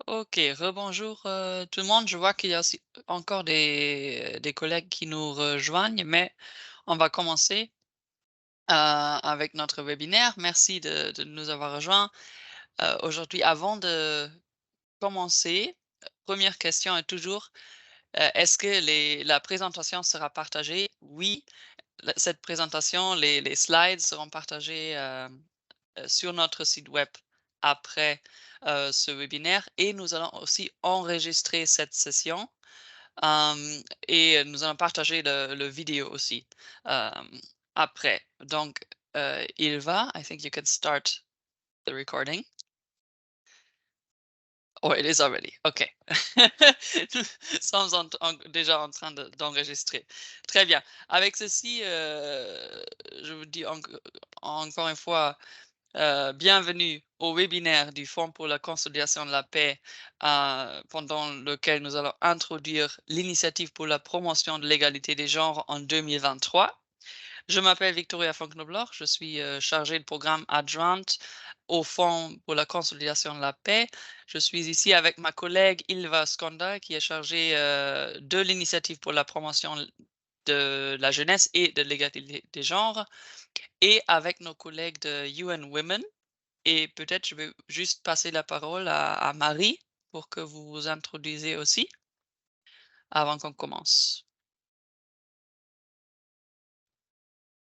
Ok, rebonjour tout le monde. Je vois qu'il y a aussi encore des collègues qui nous rejoignent, mais on va commencer avec notre webinaire. Merci de nous avoir rejoints aujourd'hui. Avant de commencer, première question est toujours, est-ce que la présentation sera partagée? Oui, cette présentation, les slides seront partagés sur notre site web après ce webinaire et nous allons aussi enregistrer cette session et nous allons partager le vidéo aussi après. Donc, Ilva, I think you can start the recording. Oh, it is already. OK. Nous sommes déjà en train d'enregistrer. Très bien. Avec ceci, je vous dis encore une fois, bienvenue au webinaire du Fonds pour la consolidation de la paix, pendant lequel nous allons introduire l'initiative pour la promotion de l'égalité des genres en 2023. Je m'appelle Victoria von Knobloch, je suis chargée de programme adjointe au Fonds pour la consolidation de la paix. Je suis ici avec ma collègue Ilva Skonda, qui est chargée de l'initiative pour la promotion de la jeunesse et de l'égalité des genres, et avec nos collègues de UN Women. Et peut-être je vais juste passer la parole à Marie pour que vous vous introduisez aussi avant qu'on commence.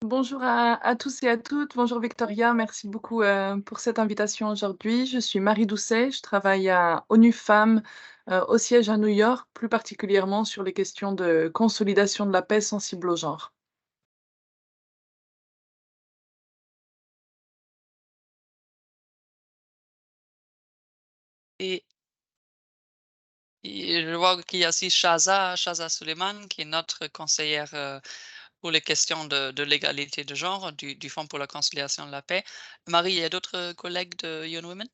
Bonjour à tous et à toutes. Bonjour Victoria, merci beaucoup pour cette invitation aujourd'hui. Je suis Marie Doucet, je travaille à ONU Femmes au siège à New York, plus particulièrement sur les questions de consolidation de la paix sensible au genre. Et, et je vois qu'il y a aussi Shaza Suleiman, qui est notre conseillère pour les questions de l'égalité de genre du Fonds pour la conciliation de la paix. Marie, il y a d'autres collègues de Young Women?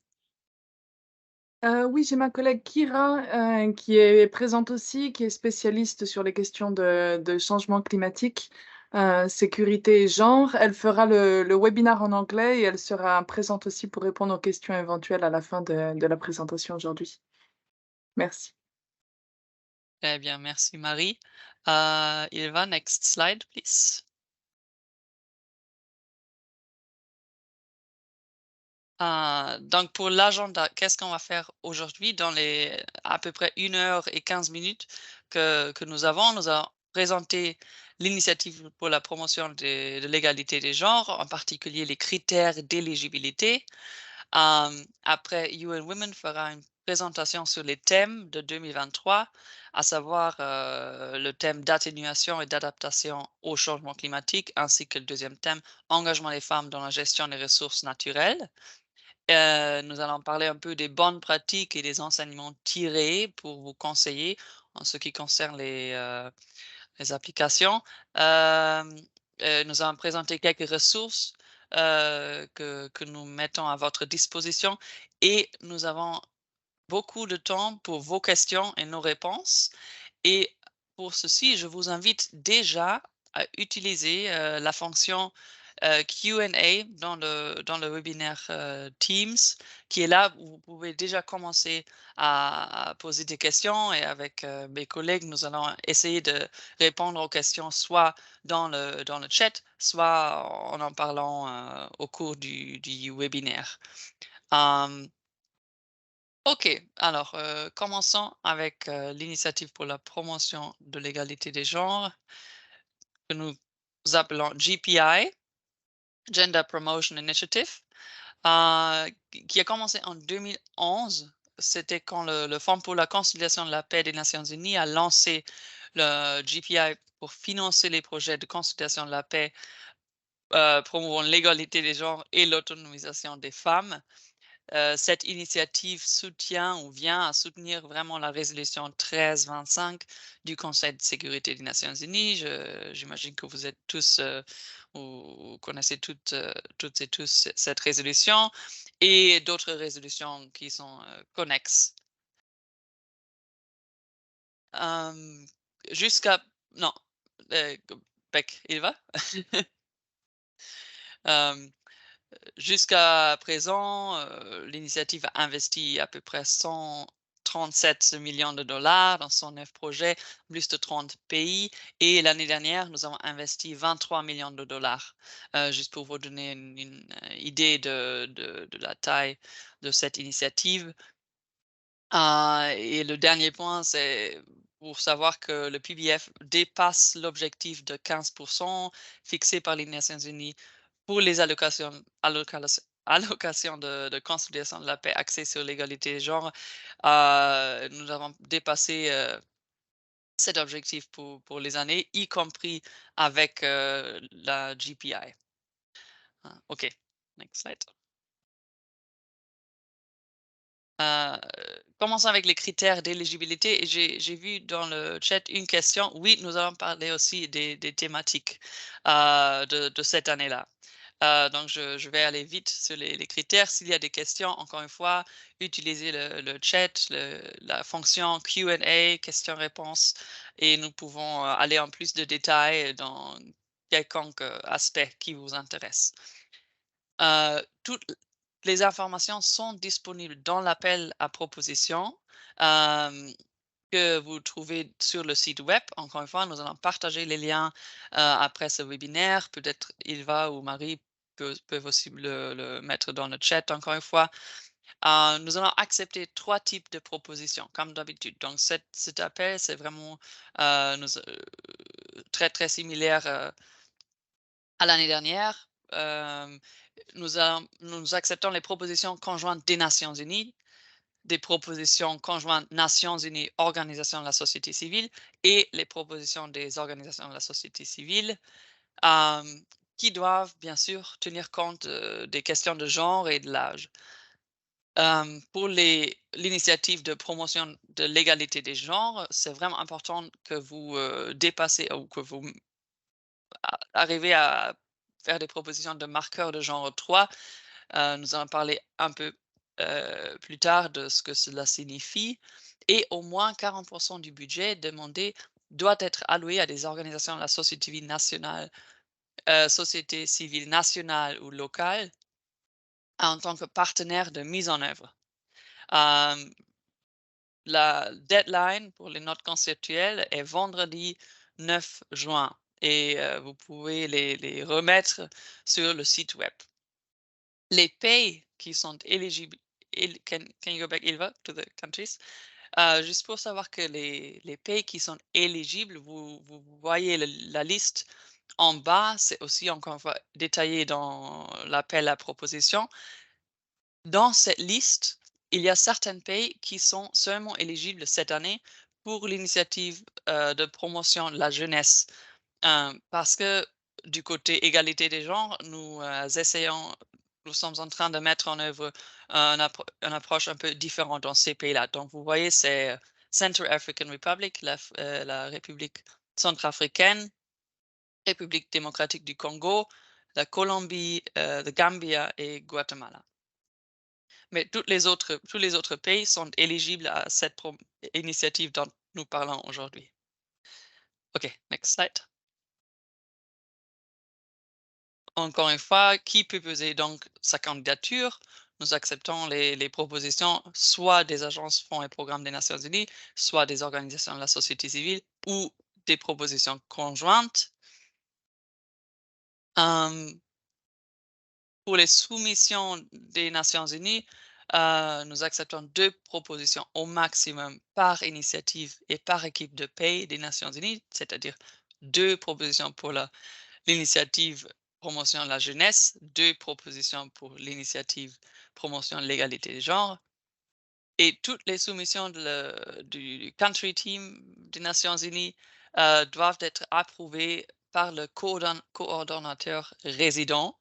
Oui, j'ai ma collègue Kira qui est présente aussi, qui est spécialiste sur les questions de changement climatique, sécurité et genre. Elle fera le webinaire en anglais et elle sera présente aussi pour répondre aux questions éventuelles à la fin de la présentation aujourd'hui. Merci. Très bien, merci Marie. Ilva, next slide, please. Donc pour l'agenda, qu'est-ce qu'on va faire aujourd'hui dans les à peu près 1 h et 15 minutes que nous avons? Nous allons présenter l'initiative pour la promotion de l'égalité des genres, en particulier les critères d'éligibilité. Après, UN Women fera une présentation sur les thèmes de 2023, à savoir le thème d'atténuation et d'adaptation au changement climatique, ainsi que le deuxième thème, engagement des femmes dans la gestion des ressources naturelles. Nous allons parler un peu des bonnes pratiques et des enseignements tirés pour vous conseiller en ce qui concerne les applications. Hem, nous allons présenter quelques ressources que nous mettons à votre disposition, et nous avons beaucoup de temps pour vos questions et nos réponses. Et pour ceci, je vous invite déjà à utiliser la fonction Q&A dans le webinaire Teams, qui est là où vous pouvez déjà commencer à poser des questions, et avec mes collègues, nous allons essayer de répondre aux questions soit dans le chat, soit en parlant au cours du webinaire. Hum, OK, alors commençons avec l'initiative pour la promotion de l'égalité des genres, que nous appelons GPI, Gender Promotion Initiative, qui a commencé en 2011. C'était quand le Fonds pour la conciliation de la paix des Nations unies a lancé le GPI pour financer les projets de conciliation de la paix, promouvant l'égalité des genres et l'autonomisation des femmes. Cette initiative soutient ou vient à soutenir vraiment la résolution 1325 du Conseil de sécurité des Nations unies. J'imagine que vous êtes tous, vous connaissez toutes et tous cette résolution, et d'autres résolutions qui sont connexes. Euh, Jusqu'à... Non, euh, Beck, il va? Euh, Jusqu'à présent, l'initiative a investi à peu près 37 millions de dollars dans 109 projets, plus de 30 pays. Et l'année dernière, nous avons investi 23 millions de dollars, juste pour vous donner une idée de la taille de cette initiative. Et le dernier point, c'est pour savoir que le PBF dépasse l'objectif de 15% fixé par les Nations Unies pour les allocations de consolidation de la paix axées sur l'égalité des genres. Nous avons dépassé cet objectif pour les années, y compris avec la GPI. OK, next slide. Commençons avec les critères d'éligibilité. Et j'ai vu dans le chat une question. Oui, nous allons parler aussi des thématiques de cette année-là. Donc, je vais aller vite sur les critères. S'il y a des questions, encore une fois, utilisez le chat, la fonction Q&A, questions-réponses, et nous pouvons aller en plus de détails dans quelconque aspect qui vous intéresse. Toutes les informations sont disponibles dans l'appel à proposition que vous trouvez sur le site web. Encore une fois, nous allons partager les liens après ce webinaire. Peut-être Ilva ou Marie peuvent aussi le mettre dans le chat. Encore une fois, nous allons accepter 3 types de propositions, comme d'habitude. Donc, cet appel, c'est vraiment très, très similaire à l'année dernière. Nous acceptons les propositions conjointes des Nations Unies, des propositions conjointes Nations Unies, Organisation de la société civile et les propositions des organisations de la société civile qui doivent bien sûr tenir compte des questions de genre et de l'âge. Pour l'initiative de promotion de l'égalité des genres, c'est vraiment important que vous dépassez ou que vous arrivez à faire des propositions de marqueurs de genre 3. Nous allons parler un peu plus tard de ce que cela signifie. Et au moins 40% du budget demandé doit être alloué à des organisations de la société civile nationale ou locale en tant que partenaire de mise en œuvre. La deadline pour les notes conceptuelles est vendredi 9 juin et vous pouvez les remettre sur le site web. Les pays qui sont éligibles, can you go back, Ilva, to the countries? Juste pour savoir que les pays qui sont éligibles, vous voyez la liste en bas, c'est aussi encore une fois détaillé dans l'appel à proposition. Dans cette liste, il y a certains pays qui sont seulement éligibles cette année pour l'initiative de promotion de la jeunesse. Parce que du côté égalité des genres, nous sommes en train de mettre en œuvre une approche un peu différente dans ces pays-là. Donc, vous voyez, c'est Central African Republic, la République centrafricaine, République démocratique du Congo, la Colombie, la Gambia et Guatemala. Mais tous les autres pays sont éligibles à cette initiative dont nous parlons aujourd'hui. OK, next slide. Encore une fois, qui peut poser donc sa candidature? Nous acceptons les propositions soit des agences, fonds et programmes des Nations Unies, soit des organisations de la société civile ou des propositions conjointes. Pour les soumissions des Nations Unies, nous acceptons 2 propositions au maximum par initiative et par équipe de pays des Nations Unies, c'est-à-dire 2 propositions pour l'initiative promotion de la jeunesse, 2 propositions pour l'initiative promotion de l'égalité des genres. Et toutes les soumissions du country team des Nations Unies doivent être approuvées par le coordonnateur résident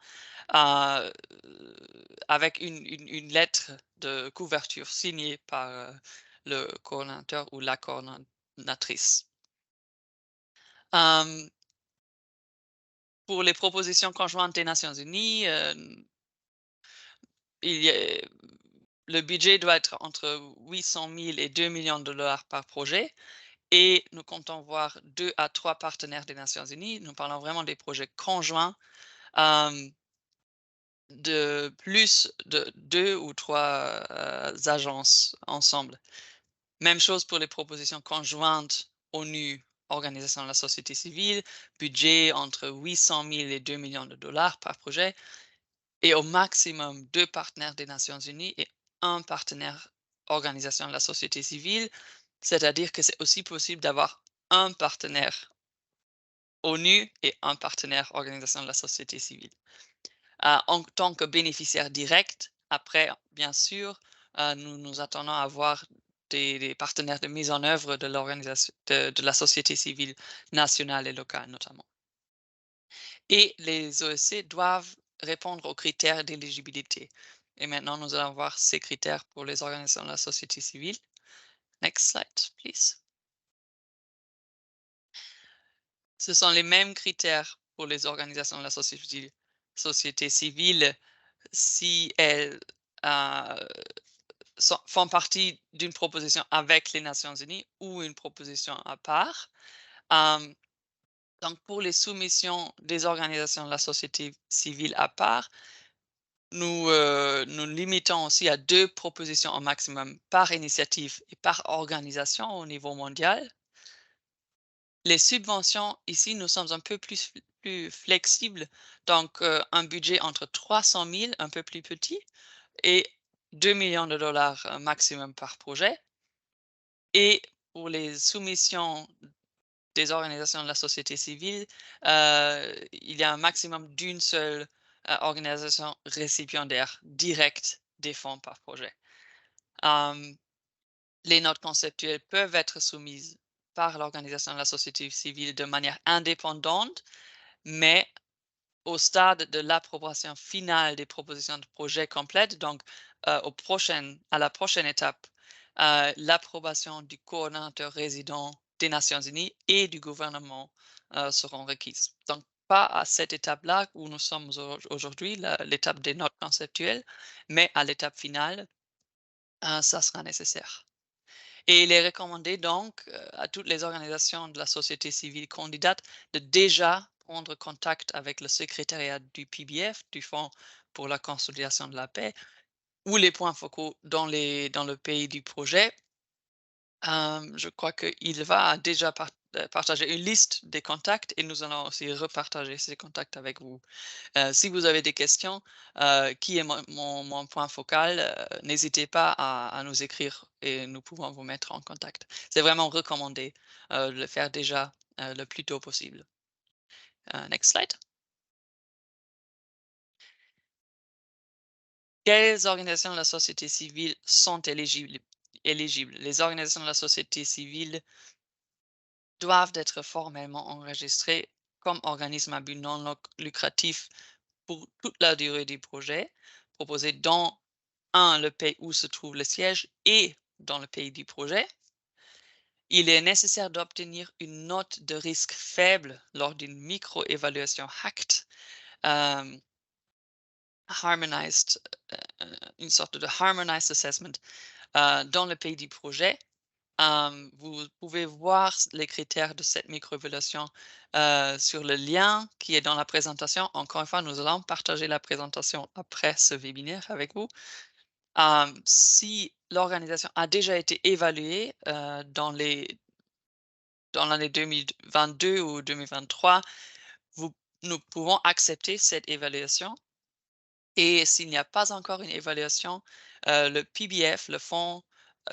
avec une lettre de couverture signée par le coordonnateur ou la coordonnatrice. Pour les propositions conjointes des Nations Unies, le budget doit être entre 800 000 et 2 millions de dollars par projet. Et nous comptons voir 2 à 3 partenaires des Nations Unies. Nous parlons vraiment des projets conjoints de plus de 2 ou 3 agences ensemble. Même chose pour les propositions conjointes ONU, Organisation de la société civile, budget entre 800 000 et 2 millions de dollars par projet, et au maximum 2 partenaires des Nations unies et un partenaire Organisation de la société civile, c'est-à-dire que c'est aussi possible d'avoir un partenaire ONU et un partenaire Organisation de la société civile. En tant que bénéficiaire direct, après, bien sûr, nous nous attendons à avoir des partenaires de mise en œuvre de l'organisation de la société civile nationale et locale notamment. Et les OSC doivent répondre aux critères d'éligibilité. Et maintenant, nous allons voir ces critères pour les organisations de la société civile. Next slide, please. Ce sont les mêmes critères pour les organisations de la société civile si elles font partie d'une proposition avec les Nations unies ou une proposition à part. Donc, pour les soumissions des organisations de la société civile à part, nous limitons aussi à 2 propositions au maximum par initiative et par organisation au niveau mondial. Les subventions, ici, nous sommes un peu plus flexibles, donc un budget entre 300 000, un peu plus petit, et 2 millions de dollars maximum par projet. Et pour les soumissions des organisations de la société civile, il y a un maximum d'une seule organisation récipiendaire directe des fonds par projet. Les notes conceptuelles peuvent être soumises par l'organisation de la société civile de manière indépendante, mais au stade de l'approbation finale des propositions de projet complètes, donc à la prochaine étape, l'approbation du coordonnateur résident des Nations unies et du gouvernement seront requises. Donc, pas à cette étape-là où nous sommes aujourd'hui, l'étape des notes conceptuelles, mais à l'étape finale, ça sera nécessaire. Et il est recommandé donc à toutes les organisations de la société civile candidates de déjà prendre contact avec le secrétariat du PBF, du Fonds pour la consolidation de la paix, ou les points focaux dans le pays du projet. Je crois qu'il va déjà partager une liste des contacts et nous allons aussi repartager ces contacts avec vous. Si vous avez des questions, qui est mon point focal, n'hésitez pas à nous écrire et nous pouvons vous mettre en contact. C'est vraiment recommandé de le faire déjà le plus tôt possible. Next slide. Quelles organisations de la société civile sont éligibles? Les organisations de la société civile doivent être formellement enregistrées comme organismes à but non lucratif pour toute la durée du projet, proposé dans le pays où se trouve le siège et dans le pays du projet. Il est nécessaire d'obtenir une note de risque faible lors d'une micro-évaluation HACT, harmonized, une sorte de harmonized assessment dans le pays du projet. Vous pouvez voir les critères de cette micro-évaluation sur le lien qui est dans la présentation. Encore une fois, nous allons partager la présentation après ce webinaire avec vous. Si l'organisation a déjà été évaluée dans l'année 2022 ou 2023, nous pouvons accepter cette évaluation. Et s'il n'y a pas encore une évaluation, le PBF, le fonds,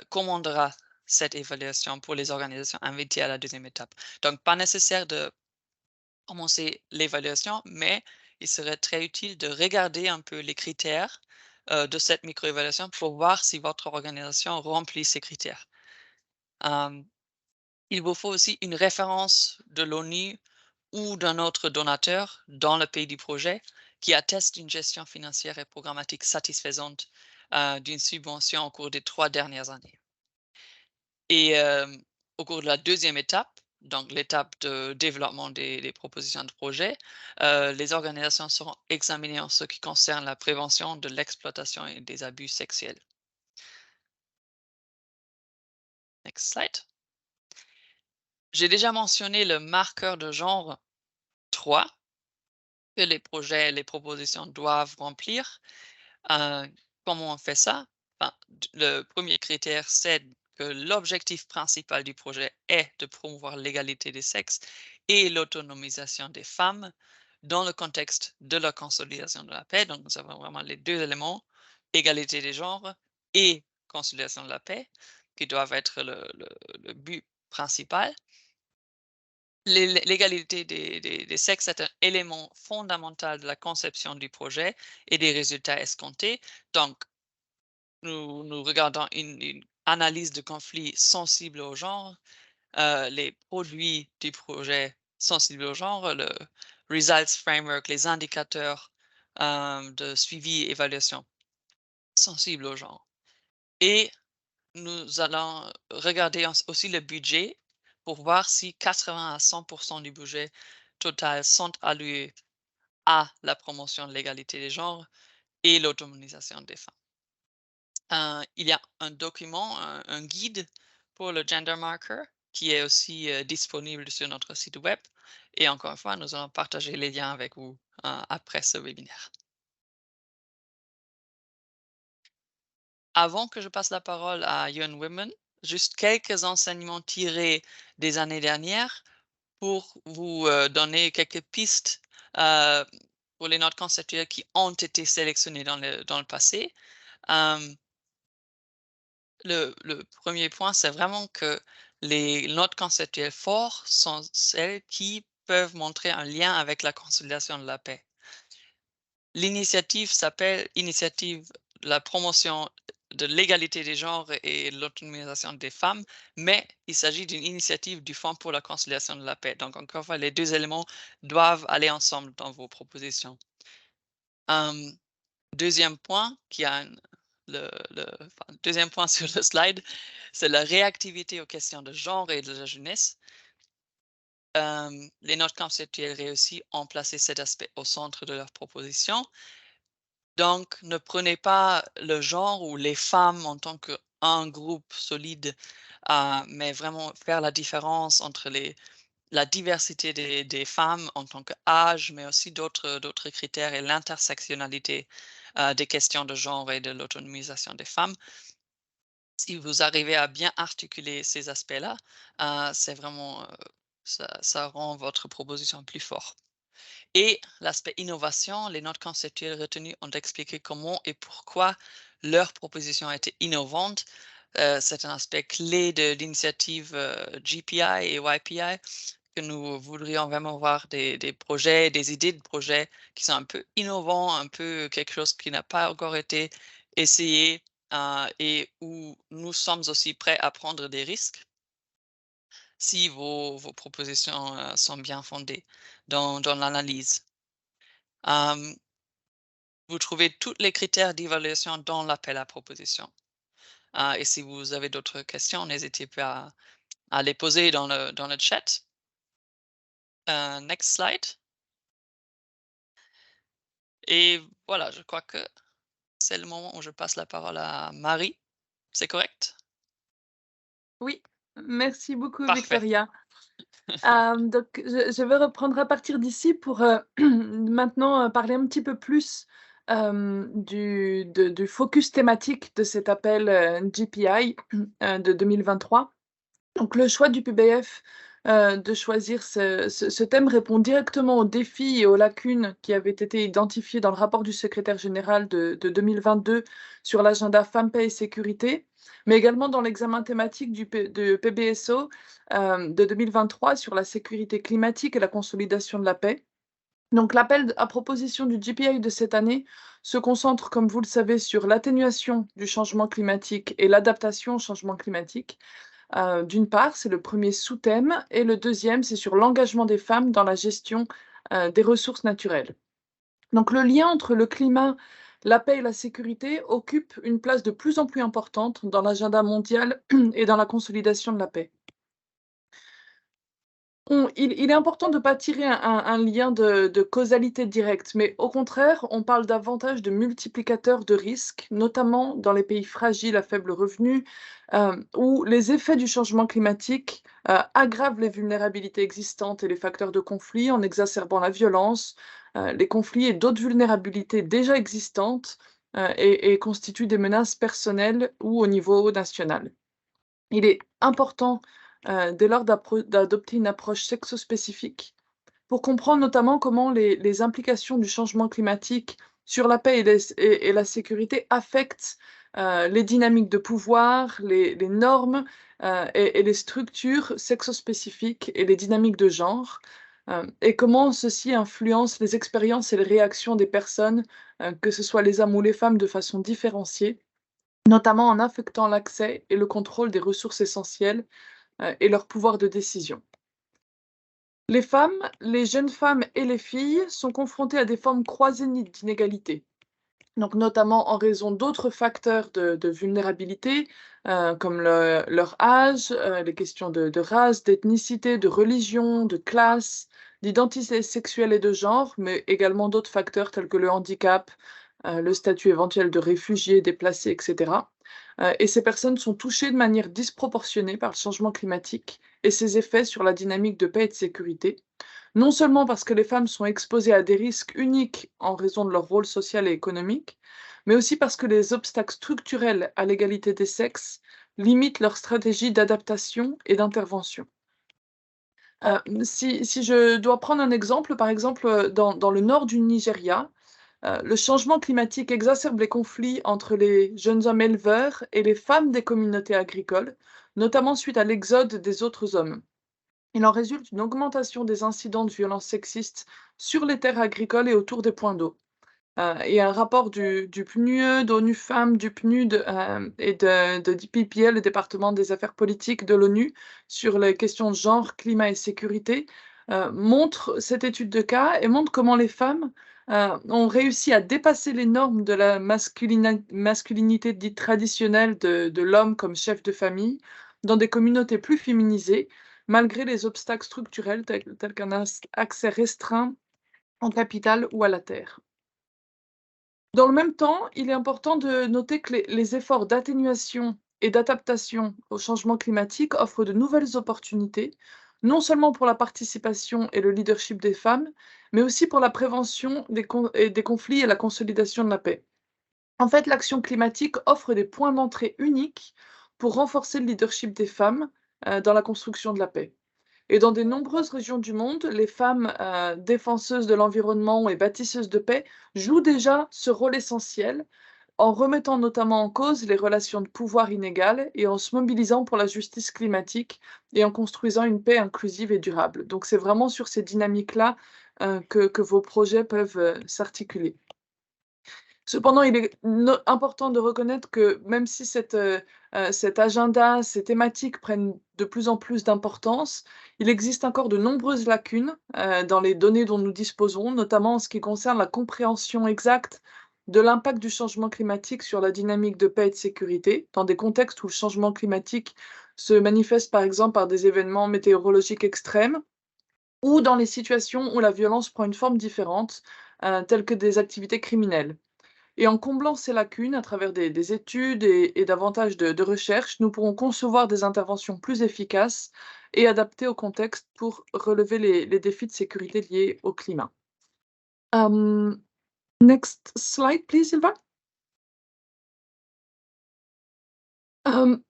commandera cette évaluation pour les organisations invitées à la deuxième étape. Donc, pas nécessaire de commencer l'évaluation, mais il serait très utile de regarder un peu les critères de cette micro-évaluation pour voir si votre organisation remplit ces critères. Il vous faut aussi une référence de l'ONU ou d'un autre donateur dans le pays du projet qui atteste d'une gestion financière et programmatique satisfaisante d'une subvention au cours des 3 dernières années. Et au cours de la deuxième étape, donc l'étape de développement des propositions de projet, les organisations seront examinées en ce qui concerne la prévention de l'exploitation et des abus sexuels. Next slide. J'ai déjà mentionné le marqueur de genre 3 que les propositions doivent remplir. Comment on fait ça? Ben, le premier critère, c'est que l'objectif principal du projet est de promouvoir l'égalité des sexes et l'autonomisation des femmes dans le contexte de la consolidation de la paix. Donc, nous avons vraiment les deux éléments, égalité des genres et consolidation de la paix, qui doivent être le but principal. L'égalité des sexes est un élément fondamental de la conception du projet et des résultats escomptés. Donc, nous regardons une analyse de conflits sensibles au genre, les produits du projet sensibles au genre, le Results Framework, les indicateurs de suivi et évaluation sensibles au genre. Et nous allons regarder aussi le budget pour voir si 80 à 100% du budget total sont alloués à la promotion de l'égalité des genres et l'autonomisation des femmes. Il y a un document, un guide pour le gender marker qui est aussi disponible sur notre site web. Et encore une fois, nous allons partager les liens avec vous après ce webinaire. Avant que je passe la parole à Young Women, juste quelques enseignements tirés des années dernières pour vous donner quelques pistes pour les notes conceptuelles qui ont été sélectionnées dans le passé. Le premier point, c'est vraiment que les notes conceptuelles fortes sont celles qui peuvent montrer un lien avec la consolidation de la paix. L'initiative s'appelle Initiative de la promotion de l'égalité des genres et l'autonomisation des femmes, mais il s'agit d'une initiative du Fonds pour la conciliation de la paix. Donc, encore une fois, les deux éléments doivent aller ensemble dans vos propositions. Deuxième point, deuxième point sur le slide, c'est la réactivité aux questions de genre et de la jeunesse. Les notes conceptuelles réussies ont placé cet aspect au centre de leur proposition. Donc, ne prenez pas le genre ou les femmes en tant qu'un groupe solide, mais vraiment faire la différence entre la diversité des femmes en tant qu'âge, mais aussi d'autres critères et l'intersectionnalité des questions de genre et de l'autonomisation des femmes. Si vous arrivez à bien articuler ces aspects-là, c'est vraiment, ça rend votre proposition plus forte. Et l'aspect innovation, les notes conceptuelles retenues ont expliqué comment et pourquoi leur proposition a été innovante. C'est un aspect clé de l'initiative GPI et YPI que nous voudrions vraiment voir des projets, des idées de projets qui sont un peu innovants, un peu quelque chose qui n'a pas encore été essayé et où nous sommes aussi prêts à prendre des risques si vos propositions sont bien fondées dans l'analyse. Vous trouvez tous les critères d'évaluation dans l'appel à proposition. Et si vous avez d'autres questions, n'hésitez pas à les poser dans le chat. Next slide. Et voilà, je crois que c'est le moment où je passe la parole à Marie. C'est correct? Oui, merci beaucoup Parfait. Victoria. Donc je vais reprendre à partir d'ici pour, maintenant, parler un petit peu plus, du focus thématique de cet appel, GPI, de 2023. Donc le choix du PBF, de choisir ce thème répond directement aux défis et aux lacunes qui avaient été identifiés dans le rapport du secrétaire général de 2022 sur l'agenda femmes, paix et sécurité, mais également dans l'examen thématique de PBSO, de 2023 sur la sécurité climatique et la consolidation de la paix. Donc l'appel à proposition du GPI de cette année se concentre, comme vous le savez, sur l'atténuation du changement climatique et l'adaptation au changement climatique. D'une part, c'est le premier sous-thème et le deuxième, c'est sur l'engagement des femmes dans la gestion, des ressources naturelles. Donc le lien entre le climat, la paix et la sécurité occupe une place de plus en plus importante dans l'agenda mondial et dans la consolidation de la paix. Il est important de ne pas tirer un lien de causalité directe, mais au contraire, on parle davantage de multiplicateurs de risques, notamment dans les pays fragiles à faible revenu, où les effets du changement climatique, aggravent les vulnérabilités existantes et les facteurs de conflit en exacerbant la violence, les conflits et d'autres vulnérabilités déjà existantes, et constituent des menaces personnelles ou au niveau national. Il est important, dès lors d'adopter une approche sexospécifique pour comprendre notamment comment les implications du changement climatique sur la paix et la sécurité affectent, les dynamiques de pouvoir, les normes, et les structures sexospécifiques et les dynamiques de genre, et comment ceci influence les expériences et les réactions des personnes, que ce soit les hommes ou les femmes de façon différenciée, notamment en affectant l'accès et le contrôle des ressources essentielles, et leur pouvoir de décision. Les femmes, les jeunes femmes et les filles sont confrontées à des formes croisées d'inégalité, donc notamment en raison d'autres facteurs de vulnérabilité, comme leur âge, les questions de race, d'ethnicité, de religion, de classe, d'identité sexuelle et de genre, mais également d'autres facteurs tels que le handicap, le statut éventuel de réfugié, déplacé, et cetera. Et ces personnes sont touchées de manière disproportionnée par le changement climatique et ses effets sur la dynamique de paix et de sécurité. Non seulement parce que les femmes sont exposées à des risques uniques en raison de leur rôle social et économique, mais aussi parce que les obstacles structurels à l'égalité des sexes limitent leur stratégie d'adaptation et d'intervention. Si je dois prendre un exemple, par exemple, dans le nord du Nigeria, le changement climatique exacerbe les conflits entre les jeunes hommes éleveurs et les femmes des communautés agricoles, notamment suite à l'exode des autres hommes. Il en résulte une augmentation des incidents de violences sexistes sur les terres agricoles et autour des points d'eau. Et un rapport du PNUE, d'ONU Femmes, du PNUD, et de DPPL, le département des affaires politiques de l'ONU, sur les questions de genre, climat et sécurité, montre cette étude de cas et montre comment les femmes, ont réussi à dépasser les normes de la masculinité dite traditionnelle de l'homme comme chef de famille, dans des communautés plus féminisées, malgré les obstacles structurels tels qu'un accès restreint en capital ou à la terre. Dans le même temps, il est important de noter que les efforts d'atténuation et d'adaptation au changement climatique offrent de nouvelles opportunités, non seulement pour la participation et le leadership des femmes, mais aussi pour la prévention des conflits et la consolidation de la paix. En fait, l'action climatique offre des points d'entrée uniques pour renforcer le leadership des femmes, dans la construction de la paix. Et dans de nombreuses régions du monde, les femmes, défenseuses de l'environnement et bâtisseuses de paix jouent déjà ce rôle essentiel, en remettant notamment en cause les relations de pouvoir inégales et en se mobilisant pour la justice climatique et en construisant une paix inclusive et durable. Donc c'est vraiment sur ces dynamiques-là, que vos projets peuvent, s'articuler. Cependant, il est important de reconnaître que même si cet agenda, ces thématiques prennent de plus en plus d'importance, il existe encore de nombreuses lacunes, dans les données dont nous disposons, notamment en ce qui concerne la compréhension exacte de l'impact du changement climatique sur la dynamique de paix et de sécurité, dans des contextes où le changement climatique se manifeste par exemple par des événements météorologiques extrêmes ou dans les situations où la violence prend une forme différente, telles que des activités criminelles. Et en comblant ces lacunes à travers des études et davantage de recherches, nous pourrons concevoir des interventions plus efficaces et adaptées au contexte pour relever les défis de sécurité liés au climat. Hem, Next slide, please, Sylvain. Hem,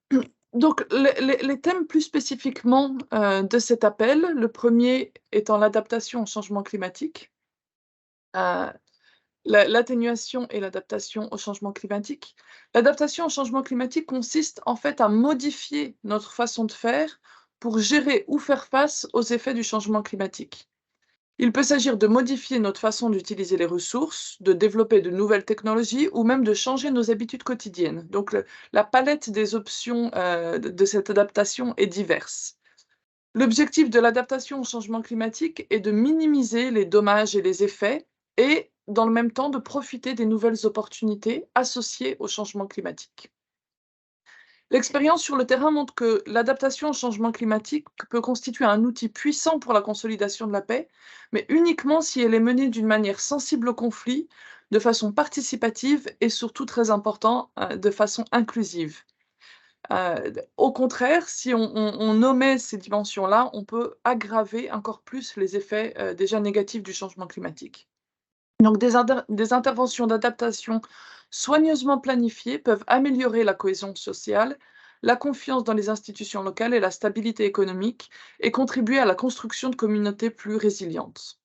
donc les thèmes plus spécifiquement, de cet appel, le premier étant l'adaptation au changement climatique. L'atténuation et l'adaptation au changement climatique. L'adaptation au changement climatique consiste en fait à modifier notre façon de faire pour gérer ou faire face aux effets du changement climatique. Il peut s'agir de modifier notre façon d'utiliser les ressources, de développer de nouvelles technologies ou même de changer nos habitudes quotidiennes. Donc la palette des options, de cette adaptation est diverse. L'objectif de l'adaptation au changement climatique est de minimiser les dommages et les effets et, dans le même temps, de profiter des nouvelles opportunités associées au changement climatique. L'expérience sur le terrain montre que l'adaptation au changement climatique peut constituer un outil puissant pour la consolidation de la paix, mais uniquement si elle est menée d'une manière sensible au conflit, de façon participative et surtout très important, de façon inclusive. Au contraire, si on omet ces dimensions-là, on peut aggraver encore plus les effets, déjà négatifs du changement climatique. Donc des interventions d'adaptation soigneusement planifiées peuvent améliorer la cohésion sociale, la confiance dans les institutions locales et la stabilité économique, et contribuer à la construction de communautés plus résilientes.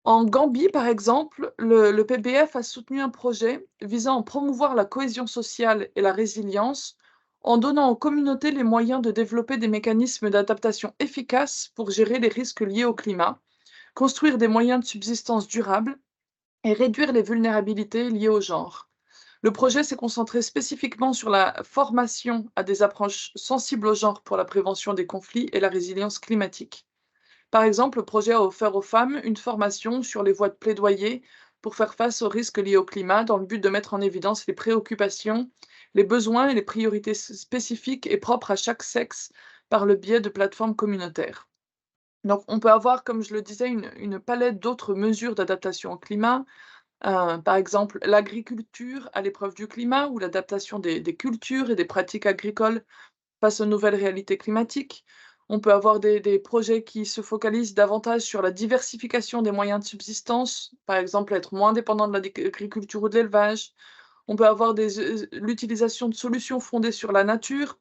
En Gambie, par exemple, le PBF a soutenu un projet visant à promouvoir la cohésion sociale et la résilience en donnant aux communautés les moyens de développer des mécanismes d'adaptation efficaces pour gérer les risques liés au climat, construire des moyens de subsistance durables et réduire les vulnérabilités liées au genre. Le projet s'est concentré spécifiquement sur la formation à des approches sensibles au genre pour la prévention des conflits et la résilience climatique. Par exemple, le projet a offert aux femmes une formation sur les voies de plaidoyer pour faire face aux risques liés au climat dans le but de mettre en évidence les préoccupations, les besoins et les priorités spécifiques et propres à chaque sexe par le biais de plateformes communautaires. Donc, on peut avoir, comme je le disais, une palette d'autres mesures d'adaptation au climat, par exemple l'agriculture à l'épreuve du climat ou l'adaptation des cultures et des pratiques agricoles face aux nouvelles réalités climatiques. On peut avoir des projets qui se focalisent davantage sur la diversification des moyens de subsistance, par exemple être moins dépendant de l'agriculture ou de l'élevage. On peut avoir l'utilisation de solutions fondées sur la nature,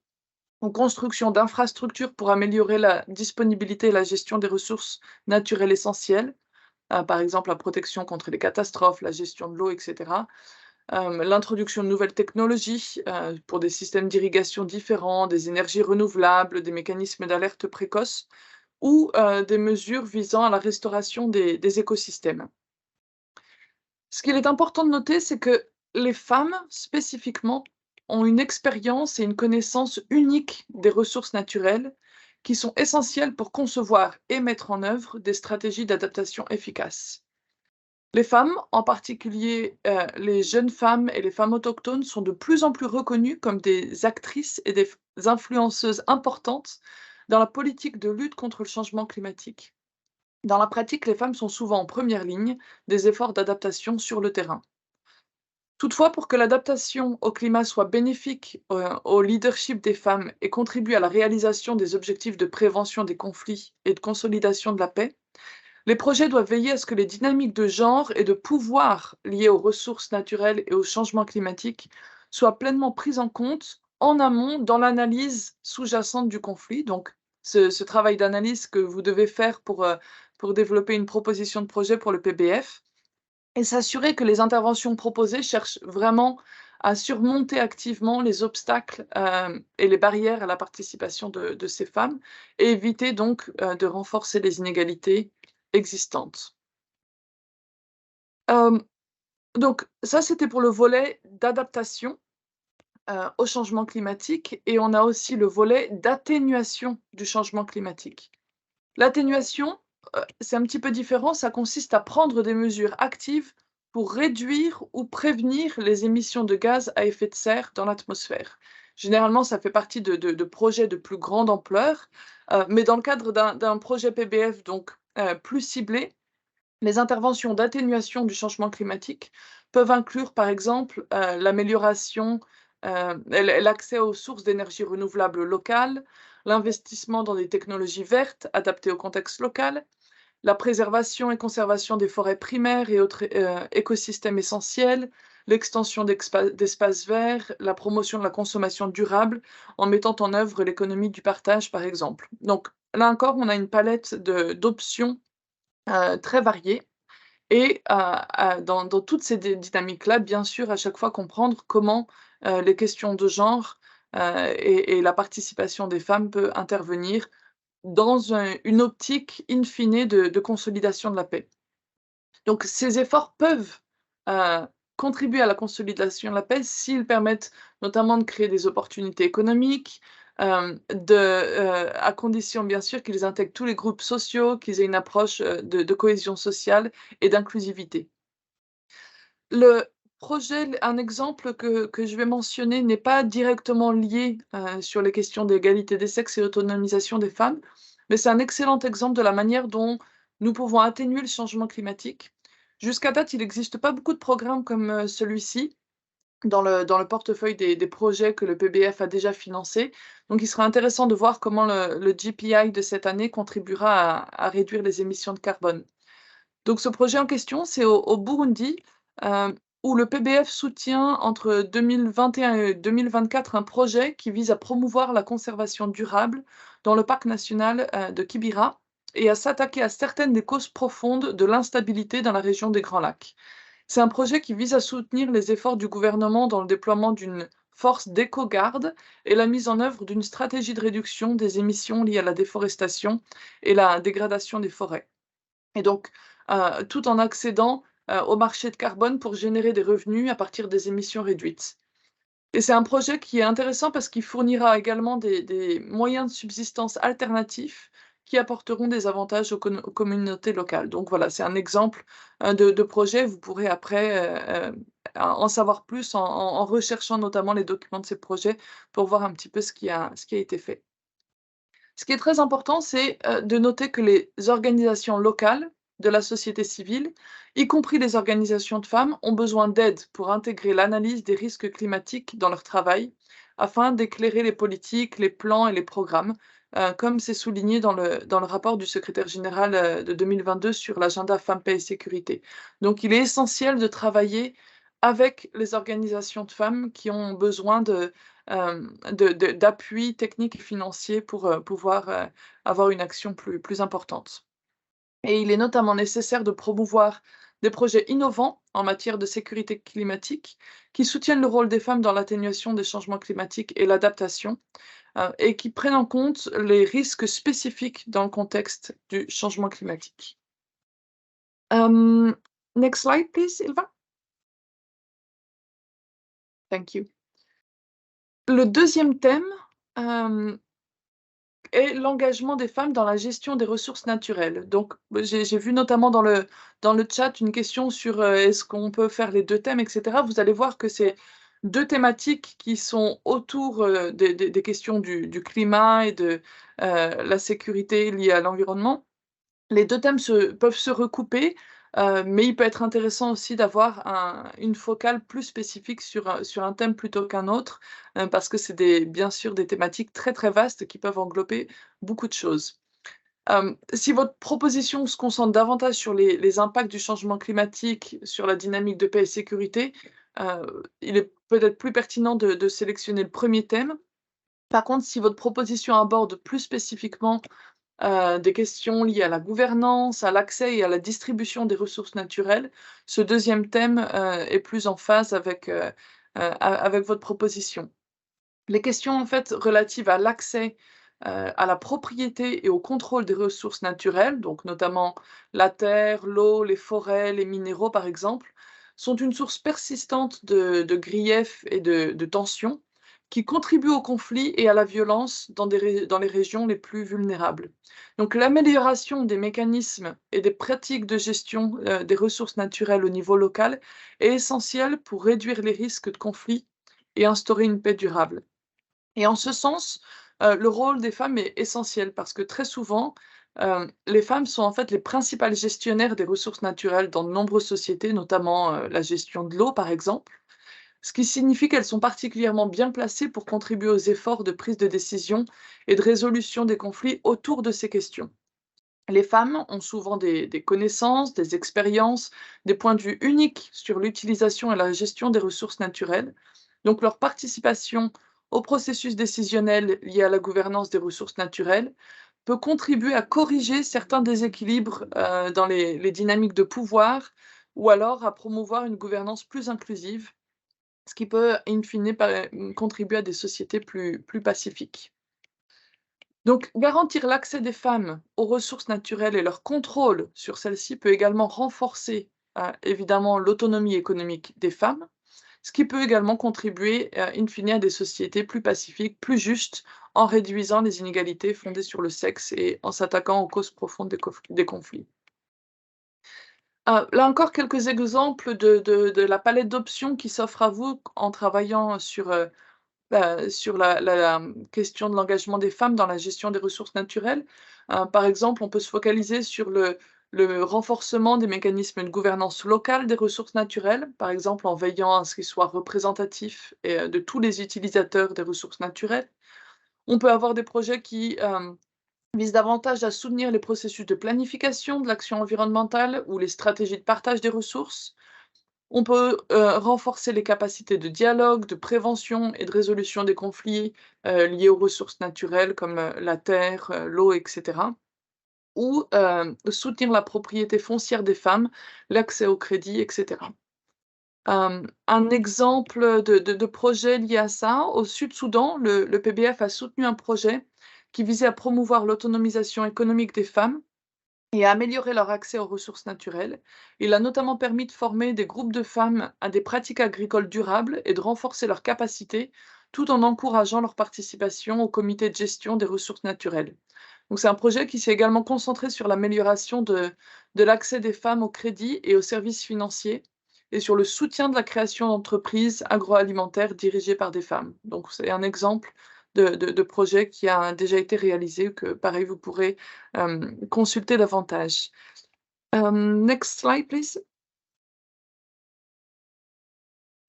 ou construction d'infrastructures pour améliorer la disponibilité et la gestion des ressources naturelles essentielles, par exemple la protection contre les catastrophes, la gestion de l'eau, etc. L'introduction de nouvelles technologies, pour des systèmes d'irrigation différents, des énergies renouvelables, des mécanismes d'alerte précoce ou, des mesures visant à la restauration des écosystèmes. Ce qu'il est important de noter, c'est que les femmes, spécifiquement, ont une expérience et une connaissance unique des ressources naturelles qui sont essentielles pour concevoir et mettre en œuvre des stratégies d'adaptation efficaces. Les femmes, en particulier, les jeunes femmes et les femmes autochtones sont de plus en plus reconnues comme des actrices et des influenceuses importantes dans la politique de lutte contre le changement climatique. Dans la pratique, les femmes sont souvent en première ligne des efforts d'adaptation sur le terrain. Toutefois, pour que l'adaptation au climat soit bénéfique, au leadership des femmes et contribue à la réalisation des objectifs de prévention des conflits et de consolidation de la paix, les projets doivent veiller à ce que les dynamiques de genre et de pouvoir liées aux ressources naturelles et au changement climatique soient pleinement prises en compte en amont dans l'analyse sous-jacente du conflit. Donc, ce travail d'analyse que vous devez faire pour développer une proposition de projet pour le PBF et s'assurer que les interventions proposées cherchent vraiment à surmonter activement les obstacles et les barrières à la participation de ces femmes et éviter donc de renforcer les inégalités existantes. Hem, donc ça, c'était pour le volet d'adaptation, au changement climatique et on a aussi le volet d'atténuation du changement climatique. L'atténuation, c'est un petit peu différent, ça consiste à prendre des mesures actives pour réduire ou prévenir les émissions de gaz à effet de serre dans l'atmosphère. Généralement, ça fait partie de projets de plus grande ampleur, mais dans le cadre d'un projet PBF donc, plus ciblé, les interventions d'atténuation du changement climatique peuvent inclure, par exemple, l'amélioration, l'accès aux sources d'énergie renouvelables locales, l'investissement dans des technologies vertes adaptées au contexte local, la préservation et conservation des forêts primaires et autres écosystèmes essentiels, l'extension d'espaces verts, la promotion de la consommation durable en mettant en œuvre l'économie du partage, par exemple. Donc là encore, on a une palette d'options très variées et dans toutes ces dynamiques-là, bien sûr, à chaque fois comprendre comment les questions de genre et la participation des femmes peut intervenir dans une optique in fine de consolidation de la paix. Donc ces efforts peuvent heu, contribuer à la consolidation de la paix s'ils permettent notamment de créer des opportunités économiques, à condition bien sûr qu'ils intègrent tous les groupes sociaux, qu'ils aient une approche, de cohésion sociale et d'inclusivité. Le un exemple que je vais mentionner n'est pas directement lié, sur les questions d'égalité des sexes et autonomisation des femmes, mais c'est un excellent exemple de la manière dont nous pouvons atténuer le changement climatique. Jusqu'à date, il n'existe pas beaucoup de programmes comme, celui-ci dans le portefeuille des projets que le PBF a déjà financés. Donc il sera intéressant de voir comment le GPI de cette année contribuera à réduire les émissions de carbone. Donc ce projet en question, c'est au Burundi. où le PBF soutient entre 2021 et 2024 un projet qui vise à promouvoir la conservation durable dans le parc national de Kibira et à s'attaquer à certaines des causes profondes de l'instabilité dans la région des Grands Lacs. C'est un projet qui vise à soutenir les efforts du gouvernement dans le déploiement d'une force d'éco-garde et la mise en œuvre d'une stratégie de réduction des émissions liées à la déforestation et la dégradation des forêts. Et donc, tout en accédant, au marché de carbone pour générer des revenus à partir des émissions réduites. Et c'est un projet qui est intéressant parce qu'il fournira également des moyens de subsistance alternatifs qui apporteront des avantages aux communautés locales. Donc voilà, c'est un exemple, de projet. Vous pourrez après, en savoir plus en recherchant notamment les documents de ces projets pour voir un petit peu ce qui a été fait. Ce qui est très important, c'est, de noter que les organisations locales de la société civile, y compris les organisations de femmes, ont besoin d'aide pour intégrer l'analyse des risques climatiques dans leur travail, afin d'éclairer les politiques, les plans et les programmes, comme c'est souligné dans le rapport du secrétaire général, de 2022 sur l'agenda femmes, paix et sécurité. Donc il est essentiel de travailler avec les organisations de femmes qui ont besoin d'appui technique et financier pour, pouvoir, avoir une action plus importante. Et il est notamment nécessaire de promouvoir des projets innovants en matière de sécurité climatique, qui soutiennent le rôle des femmes dans l'atténuation des changements climatiques et l'adaptation, et qui prennent en compte les risques spécifiques dans le contexte du changement climatique. Next slide please, Ilva. Thank you. Le deuxième thème, et l'engagement des femmes dans la gestion des ressources naturelles. Donc, j'ai vu notamment dans le chat une question sur, est-ce qu'on peut faire les 2 thèmes et cetera. Vous allez voir que c'est 2 thématiques qui sont autour, des questions du climat et de, la sécurité liée à l'environnement. Les 2 thèmes peuvent se recouper, mais il peut être intéressant aussi d'avoir une focale plus spécifique sur un thème plutôt qu'un autre, parce que c'est bien sûr des thématiques très, très vastes qui peuvent englober beaucoup de choses. Si votre proposition se concentre davantage sur les impacts du changement climatique, sur la dynamique de paix et sécurité, il est peut-être plus pertinent de sélectionner le premier thème. Par contre, si votre proposition aborde plus spécifiquement des questions liées à la gouvernance, à l'accès et à la distribution des ressources naturelles. Ce deuxième thème, est plus en phase avec votre proposition. Les questions, en fait, relatives à l'accès, à la propriété et au contrôle des ressources naturelles, donc notamment la terre, l'eau, les forêts, les minéraux, par exemple, sont une source persistante de griefs et de tensions qui contribuent au conflit et à la violence dans les régions les plus vulnérables. Donc l'amélioration des mécanismes et des pratiques de gestion, des ressources naturelles au niveau local est essentielle pour réduire les risques de conflit et instaurer une paix durable. Et en ce sens, le rôle des femmes est essentiel parce que très souvent, les femmes sont en fait les principales gestionnaires des ressources naturelles dans de nombreuses sociétés, notamment, la gestion de l'eau, par exemple. Ce qui signifie qu'elles sont particulièrement bien placées pour contribuer aux efforts de prise de décision et de résolution des conflits autour de ces questions. Les femmes ont souvent des connaissances, des expériences, des points de vue uniques sur l'utilisation et la gestion des ressources naturelles. Donc leur participation au processus décisionnel lié à la gouvernance des ressources naturelles peut contribuer à corriger certains déséquilibres dans les dynamiques de pouvoir ou alors à promouvoir une gouvernance plus inclusive, ce qui peut in fine contribuer à des sociétés plus pacifiques. Donc, garantir l'accès des femmes aux ressources naturelles et leur contrôle sur celles-ci peut également renforcer, évidemment, l'autonomie économique des femmes, ce qui peut également contribuer, in fine, à des sociétés plus pacifiques, plus justes, en réduisant les inégalités fondées sur le sexe et en s'attaquant aux causes profondes des conflits. Là encore, quelques exemples de la palette d'options qui s'offre à vous en travaillant sur la question de l'engagement des femmes dans la gestion des ressources naturelles. Par exemple, on peut se focaliser sur le renforcement des mécanismes de gouvernance locale des ressources naturelles, par exemple en veillant à ce qu'ils soient représentatifs et de tous les utilisateurs des ressources naturelles. On peut avoir des projets qui, visent davantage à soutenir les processus de planification de l'action environnementale ou les stratégies de partage des ressources. On peut, renforcer les capacités de dialogue, de prévention et de résolution des conflits, liés aux ressources naturelles comme, la terre, l'eau et cetera. Ou, soutenir la propriété foncière des femmes, l'accès au crédit et cetera. Un exemple de projet lié à ça, au Sud-Soudan, le PBF a soutenu un projet qui visait à promouvoir l'autonomisation économique des femmes et à améliorer leur accès aux ressources naturelles. Il a notamment permis de former des groupes de femmes à des pratiques agricoles durables et de renforcer leurs capacités, tout en encourageant leur participation au comité de gestion des ressources naturelles. Donc c'est un projet qui s'est également concentré sur l'amélioration de l'accès des femmes au crédit et aux services financiers et sur le soutien de la création d'entreprises agroalimentaires dirigées par des femmes. Donc c'est un exemple de projet qui a déjà été réalisé, que pareil, vous pourrez consulter davantage. Next slide, please.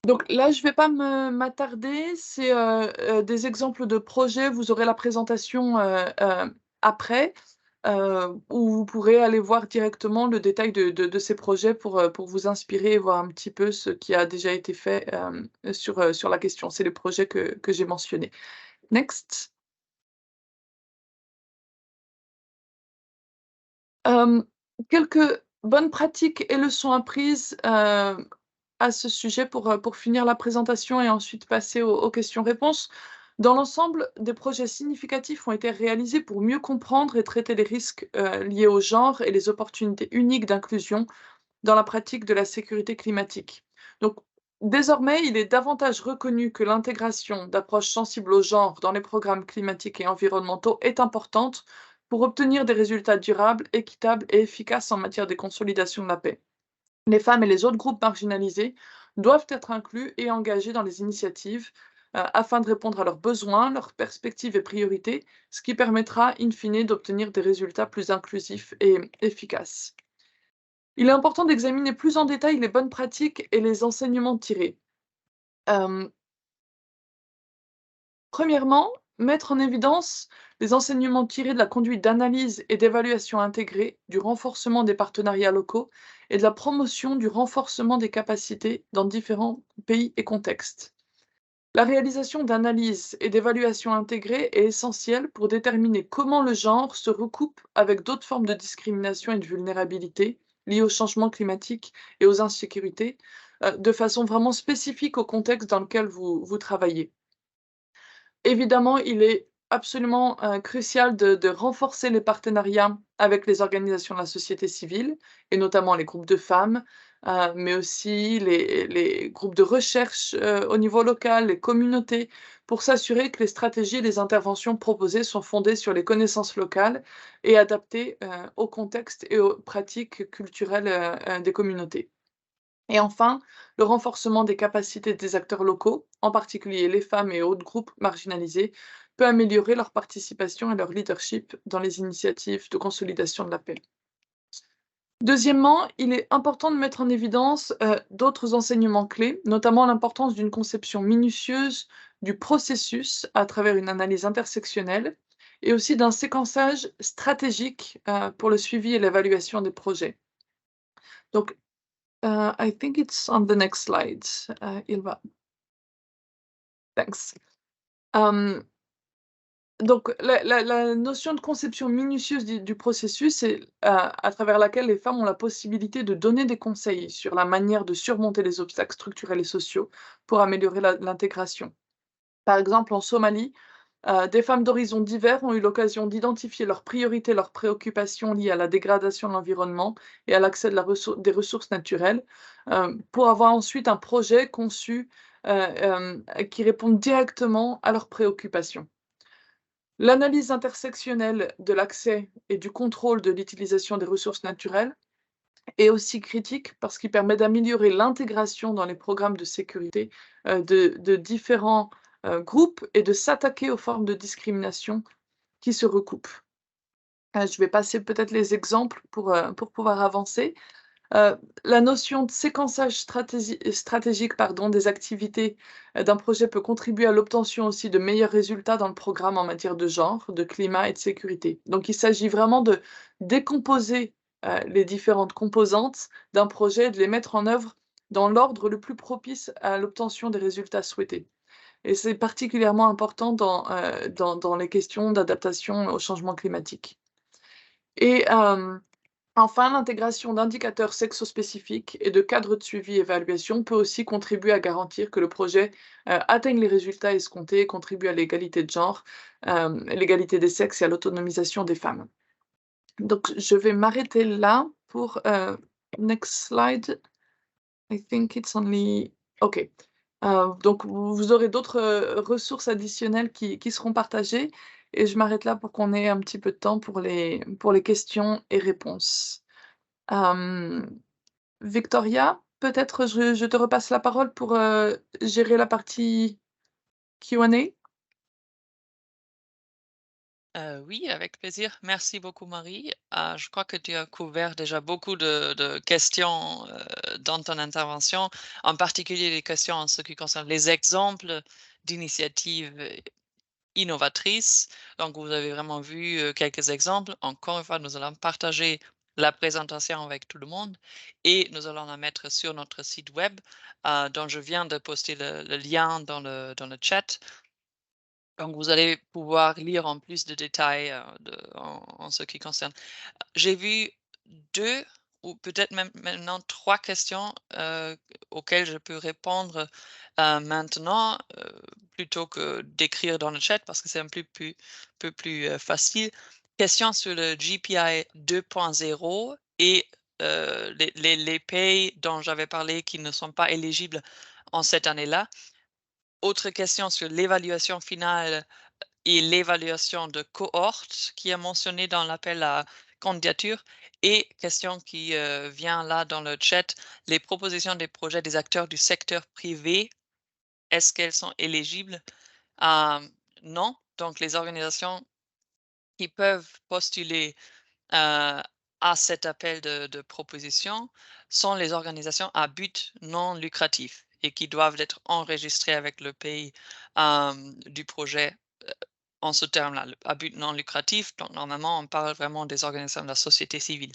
Donc là, je ne vais pas m'attarder, c'est, des exemples de projets. Vous aurez la présentation, après, où vous pourrez aller voir directement le détail de ces projets pour vous inspirer et voir un petit peu ce qui a déjà été fait, sur la question. C'est les projets que j'ai mentionnés. Next. Hem, Quelques bonnes pratiques et leçons apprises, à ce sujet pour finir la présentation et ensuite passer aux questions-réponses. Dans l'ensemble, des projets significatifs ont été réalisés pour mieux comprendre et traiter les risques, liés au genre et les opportunités uniques d'inclusion dans la pratique de la sécurité climatique. Donc, désormais, il est davantage reconnu que l'intégration d'approches sensibles au genre dans les programmes climatiques et environnementaux est importante pour obtenir des résultats durables, équitables et efficaces en matière de consolidation de la paix. Les femmes et les autres groupes marginalisés doivent être inclus et engagés dans les initiatives afin de répondre à leurs besoins, leurs perspectives et priorités, ce qui permettra, in fine, d'obtenir des résultats plus inclusifs et efficaces. Il est important d'examiner plus en détail les bonnes pratiques et les enseignements tirés. Hem, Premièrement, mettre en évidence les enseignements tirés de la conduite d'analyse et d'évaluation intégrée, du renforcement des partenariats locaux et de la promotion du renforcement des capacités dans différents pays et contextes. La réalisation d'analyses et d'évaluations intégrées est essentielle pour déterminer comment le genre se recoupe avec d'autres formes de discrimination et de vulnérabilité liées au changement climatique et aux insécurités, de façon vraiment spécifique au contexte dans lequel vous travaillez. Évidemment, il est absolument, crucial de renforcer les partenariats avec les organisations de la société civile et notamment les groupes de femmes, mais aussi les groupes de recherche, au niveau local, les communautés, pour s'assurer que les stratégies et les interventions proposées sont fondées sur les connaissances locales et adaptées, au contexte et aux pratiques culturelles, des communautés. Et enfin, le renforcement des capacités des acteurs locaux, en particulier les femmes et autres groupes marginalisés, peut améliorer leur participation et leur leadership dans les initiatives de consolidation de la paix. Deuxièmement, il est important de mettre en évidence d'autres enseignements clés, notamment l'importance d'une conception minutieuse du processus à travers une analyse intersectionnelle et aussi d'un séquençage stratégique pour le suivi et l'évaluation des projets. Donc, I think it's on the next slide, Ilva. Thanks. Hem, donc la notion de conception minutieuse du processus, c'est, à travers laquelle les femmes ont la possibilité de donner des conseils sur la manière de surmonter les obstacles structurels et sociaux pour améliorer l'intégration. Par exemple, en Somalie, des femmes d'horizons divers ont eu l'occasion d'identifier leurs priorités, leurs préoccupations liées à la dégradation de l'environnement et à l'accès des ressources naturelles, pour avoir ensuite un projet conçu, qui réponde directement à leurs préoccupations. L'analyse intersectionnelle de l'accès et du contrôle de l'utilisation des ressources naturelles est aussi critique parce qu'il permet d'améliorer l'intégration dans les programmes de sécurité, de différents, groupes et de s'attaquer aux formes de discrimination qui se recoupent. Je vais passer peut-être les exemples pour pouvoir avancer. La notion de séquençage stratégique, pardon, des activités, d'un projet peut contribuer à l'obtention aussi de meilleurs résultats dans le programme en matière de genre, de climat et de sécurité. Donc il s'agit vraiment de décomposer, les différentes composantes d'un projet et de les mettre en œuvre dans l'ordre le plus propice à l'obtention des résultats souhaités. Et c'est particulièrement important dans les questions d'adaptation au changement climatique. Et enfin, l'intégration d'indicateurs sexospécifiques et de cadres de suivi et évaluation peut aussi contribuer à garantir que le projet, atteigne les résultats escomptés et contribue à l'égalité de genre, l'égalité des sexes et à l'autonomisation des femmes. Donc je vais m'arrêter là pour, next slide. I think it's only OK. Donc vous aurez d'autres, ressources additionnelles qui seront partagées et je m'arrête là pour qu'on ait un petit peu de temps pour les questions et réponses. Hem, Victoria, peut-être je te repasse la parole pour, gérer la partie Q&A? Oui, avec plaisir. Merci beaucoup, Marie. Je crois que tu as couvert déjà beaucoup de questions dans ton intervention, en particulier les questions en ce qui concerne les exemples d'initiatives innovatrices. Donc, vous avez vraiment vu quelques exemples. Encore une fois, nous allons partager la présentation avec tout le monde et nous allons la mettre sur notre site web, dont je viens de poster le lien dans le chat. Donc, vous allez pouvoir lire en plus de détails en ce qui concerne. J'ai vu 2 ou peut-être même maintenant 3 questions auxquelles je peux répondre maintenant plutôt que d'écrire dans le chat parce que c'est un peu plus facile. Question sur le GPI 2.0 et les pays dont j'avais parlé qui ne sont pas éligibles en cette année-là. Autre question sur l'évaluation finale et l'évaluation de cohorte qui est mentionnée dans l'appel à candidature et question qui vient là dans le chat, les propositions des projets des acteurs du secteur privé, est-ce qu'elles sont éligibles? Non, donc les organisations qui peuvent postuler à cet appel de proposition sont les organisations à but non lucratif et qui doivent être enregistrées avec le pays du projet en ce terme-là, à but non lucratif. Donc, normalement, on parle vraiment des organisations de la société civile.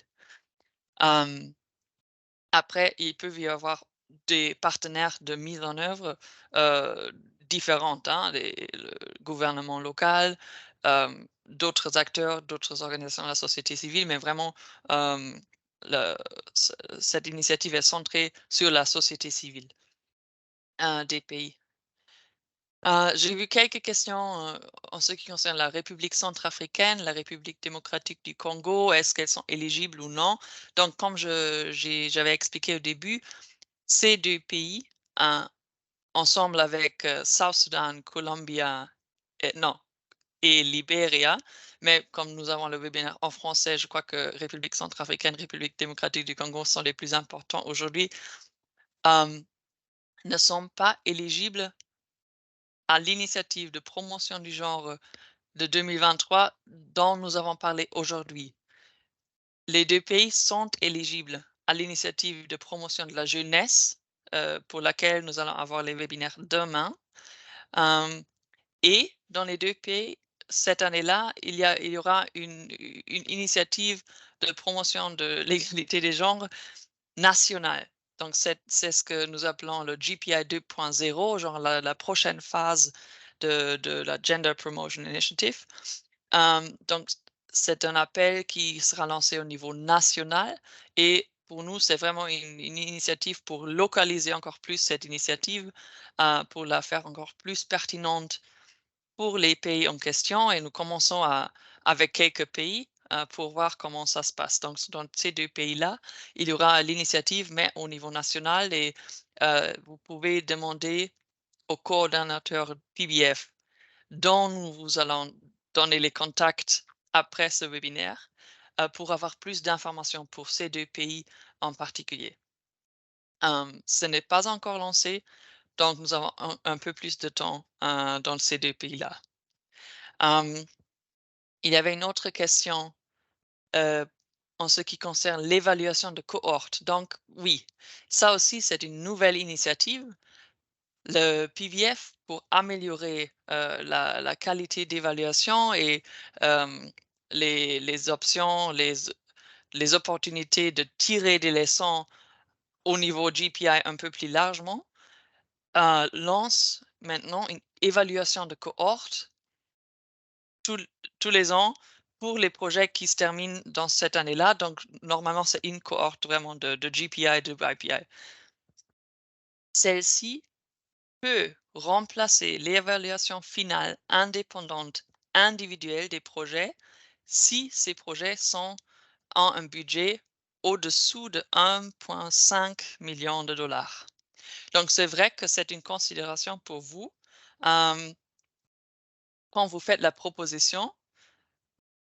Après, il peut y avoir des partenaires de mise en œuvre différentes, hein, le gouvernement local, d'autres acteurs, d'autres organisations de la société civile, mais vraiment, euh, le- cette initiative est centrée sur la société civile des pays. J'ai vu quelques questions en ce qui concerne la République centrafricaine, la République démocratique du Congo. Est-ce qu'elles sont éligibles ou non? Donc, comme j'avais expliqué au début, ces deux pays, ensemble avec South Sudan, Colombia, non, et Libéria, mais comme nous avons le webinaire en français, je crois que République centrafricaine, République démocratique du Congo sont les plus importants aujourd'hui, euh, ne sont pas éligibles à l'initiative de promotion du genre de 2023 dont nous avons parlé aujourd'hui. Les deux pays sont éligibles à l'initiative de promotion de la jeunesse pour laquelle nous allons avoir les webinaires demain. Et dans les deux pays, cette année-là, il y aura une initiative de promotion de l'égalité des genres nationale. Donc, c'est ce que nous appelons le GPI 2.0, genre la prochaine phase de la Gender Promotion Initiative. Donc, c'est un appel qui sera lancé au niveau national et pour nous, c'est vraiment une initiative pour localiser encore plus cette initiative, pour la faire encore plus pertinente pour les pays en question et nous commençons avec quelques pays pour voir comment ça se passe. Donc, dans ces deux pays-là, il y aura l'initiative, mais au niveau national et vous pouvez demander au coordonnateur PBF dont nous vous allons donner les contacts après ce webinaire pour avoir plus d'informations pour ces deux pays en particulier. Ce n'est pas encore lancé, donc nous avons un peu plus de temps dans ces deux pays-là. Il y avait une autre question en ce qui concerne l'évaluation de cohorte. Donc, oui, ça aussi, c'est une nouvelle initiative. Le PVF, pour améliorer la qualité d'évaluation et les options, les opportunités de tirer des leçons au niveau GPI un peu plus largement, lance maintenant une évaluation de cohorte tous tous les ans pour les projets qui se terminent dans cette année-là. Donc normalement, c'est une cohorte vraiment de GPI, de YPI. Celle-ci peut remplacer l'évaluation finale indépendante individuelle des projets si ces projets ont un budget au-dessous de 1,5 million de dollars. Donc, c'est vrai que c'est une considération pour vous. Quand vous faites la proposition,